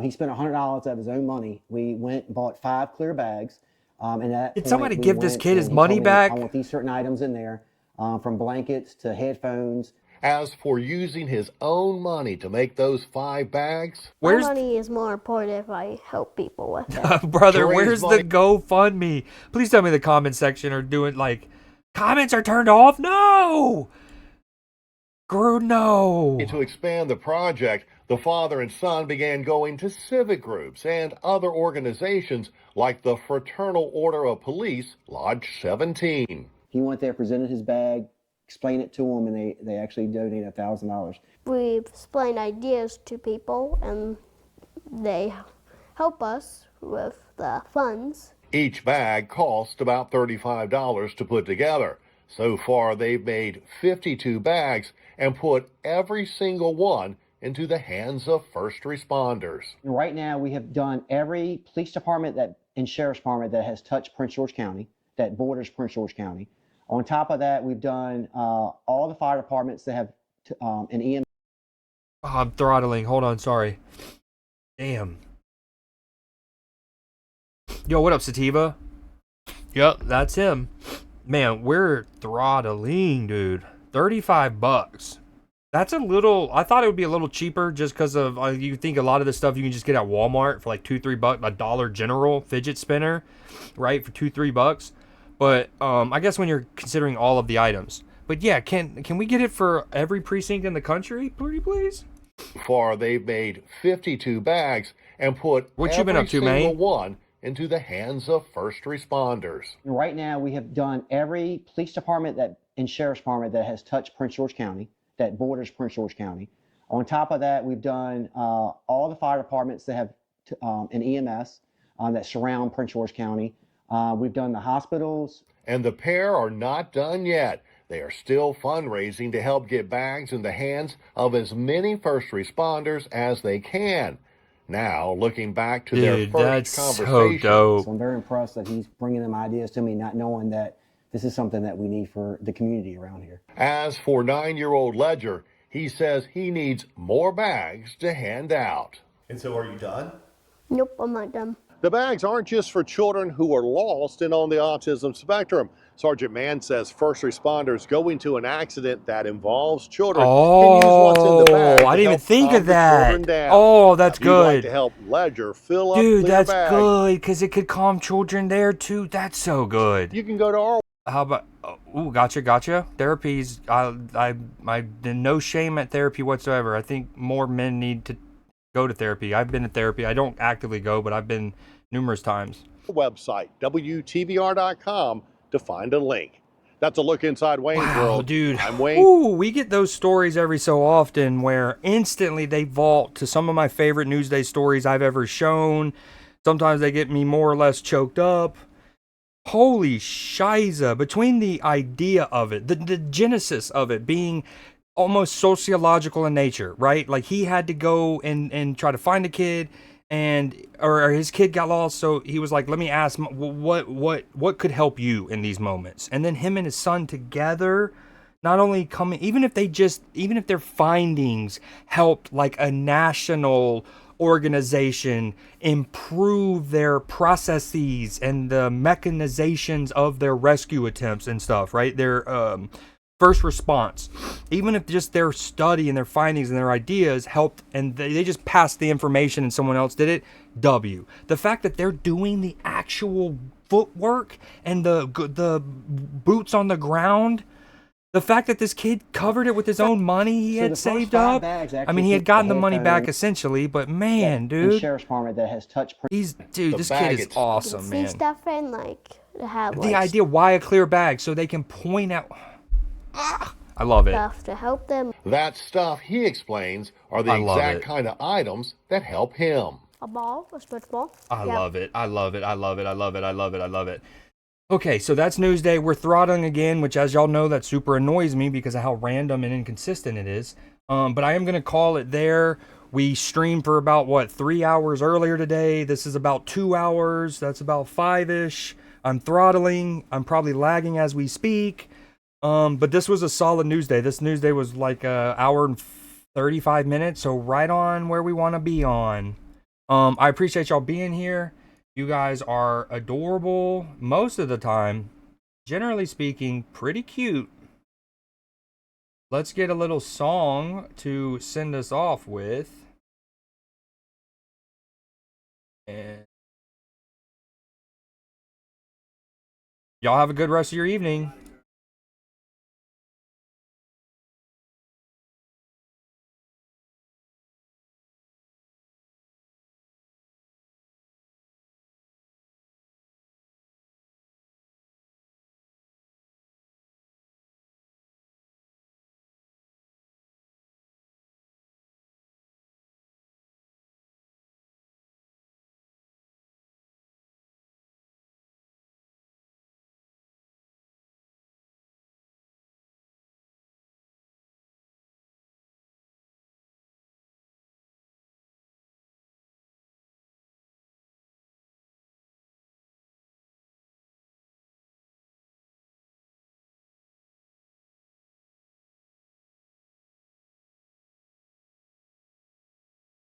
He spent $100 of his own money. We went and bought 5 clear bags. And at Did that somebody point, give we this went kid his and he money told me, back? I want these certain items in there, from blankets to headphones. As for using his own money to make those 5 bags, My money is more important if I help people with it. Brother, Terrain's where's money- the GoFundMe? Please tell me the comment section are doing, like, comments are turned off? No! No. To expand the project, the father and son began going to civic groups and other organizations like the Fraternal Order of Police, Lodge 17. He went there, presented his bag, explained it to them, and they actually donated $1,000. We've explained ideas to people and they help us with the funds. Each bag cost about $35 to put together. So far, they've made 52 bags and put every single one into the hands of first responders. Right now, we have done every police department and sheriff's department that has touched Prince George County, that borders Prince George County. On top of that, we've done all the fire departments that have an EM. Oh, I'm throttling. Hold on, sorry. Damn. Yo, what up, Sativa? Yep, that's him. Man, we're throttling, dude. $35. That's a little. I thought it would be a little cheaper just because of you think a lot of the stuff you can just get at Walmart for like $2-3, a Dollar General fidget spinner, right, for $2-3. But I guess when you're considering all of the items. But yeah, can we get it for every precinct in the country, please? So far, they've made 52 bags and put What you been every up to, single man? one into the hands of first responders. Right now, we have done every police department and sheriff's department that has touched Prince George County, that borders Prince George County. On top of that, we've done all the fire departments that have an EMS that surround Prince George County. We've done the hospitals. And the pair are not done yet. They are still fundraising to help get bags in the hands of as many first responders as they can. Now, looking back to their Dude, first that's conversation. so dope. So I'm very impressed that he's bringing them ideas to me, not knowing that this is something that we need for the community around here. As for 9-year-old Ledger, he says he needs more bags to hand out. And so are you done? Nope, I'm not done. The bags aren't just for children who are lost and on the autism spectrum. Sergeant Mann says first responders going to an accident that involves children can use what's in the bag. I didn't even think calm of the children that. down. Oh, that's If you'd like good. to help Ledger fill up Dude, clear that's bags, good because it could calm children there too. That's so good. you can go to our How about? Gotcha. Therapy's. I no shame at therapy whatsoever. I think more men need to go to therapy. I've been to therapy. I don't actively go, but I've been numerous times. website, WTVR.com, to find a link. That's a look inside Wayne's World. Dude. I'm Wayne. Ooh, we get those stories every so often where instantly they vault to some of my favorite Newsday stories I've ever shown. Sometimes they get me more or less choked up. Holy shiza. Between the idea of it, the genesis of it being almost sociological in nature, right? Like he had to go and try to find a kid, or his kid got lost, so he was like, let me ask what could help you in these moments. And then him and his son together, not only coming, even if their findings helped like a national organization improve their processes and the mechanizations of their rescue attempts and stuff, right? Their first response, even if just their study and their findings and their ideas helped and they just passed the information and someone else did it, W. The fact that they're doing the actual footwork and the boots on the ground, the fact that this kid covered it with his own money he had saved up. I mean, he had gotten the money back essentially, but man, dude, sheriff's department that has touched. This kid is awesome, See man. stuff in like to have The idea why a clear bag so they can point out. I love it. stuff to help them. That stuff, he explains, are the I love exact it. kind of items that help him. A ball, a sports ball. I love it. Okay, so that's Newsday. We're throttling again, which as y'all know, that super annoys me because of how random and inconsistent it is. But I am going to call it there. We streamed for about, what, 3 hours earlier today. This is about 2 hours. That's about 5-ish. I'm throttling. I'm probably lagging as we speak. But this was a solid news day. This news day was like an hour and 35 minutes. So right on where we want to be on. I appreciate y'all being here. You guys are adorable most of the time. Generally speaking, pretty cute. Let's get a little song to send us off with. And y'all have a good rest of your evening.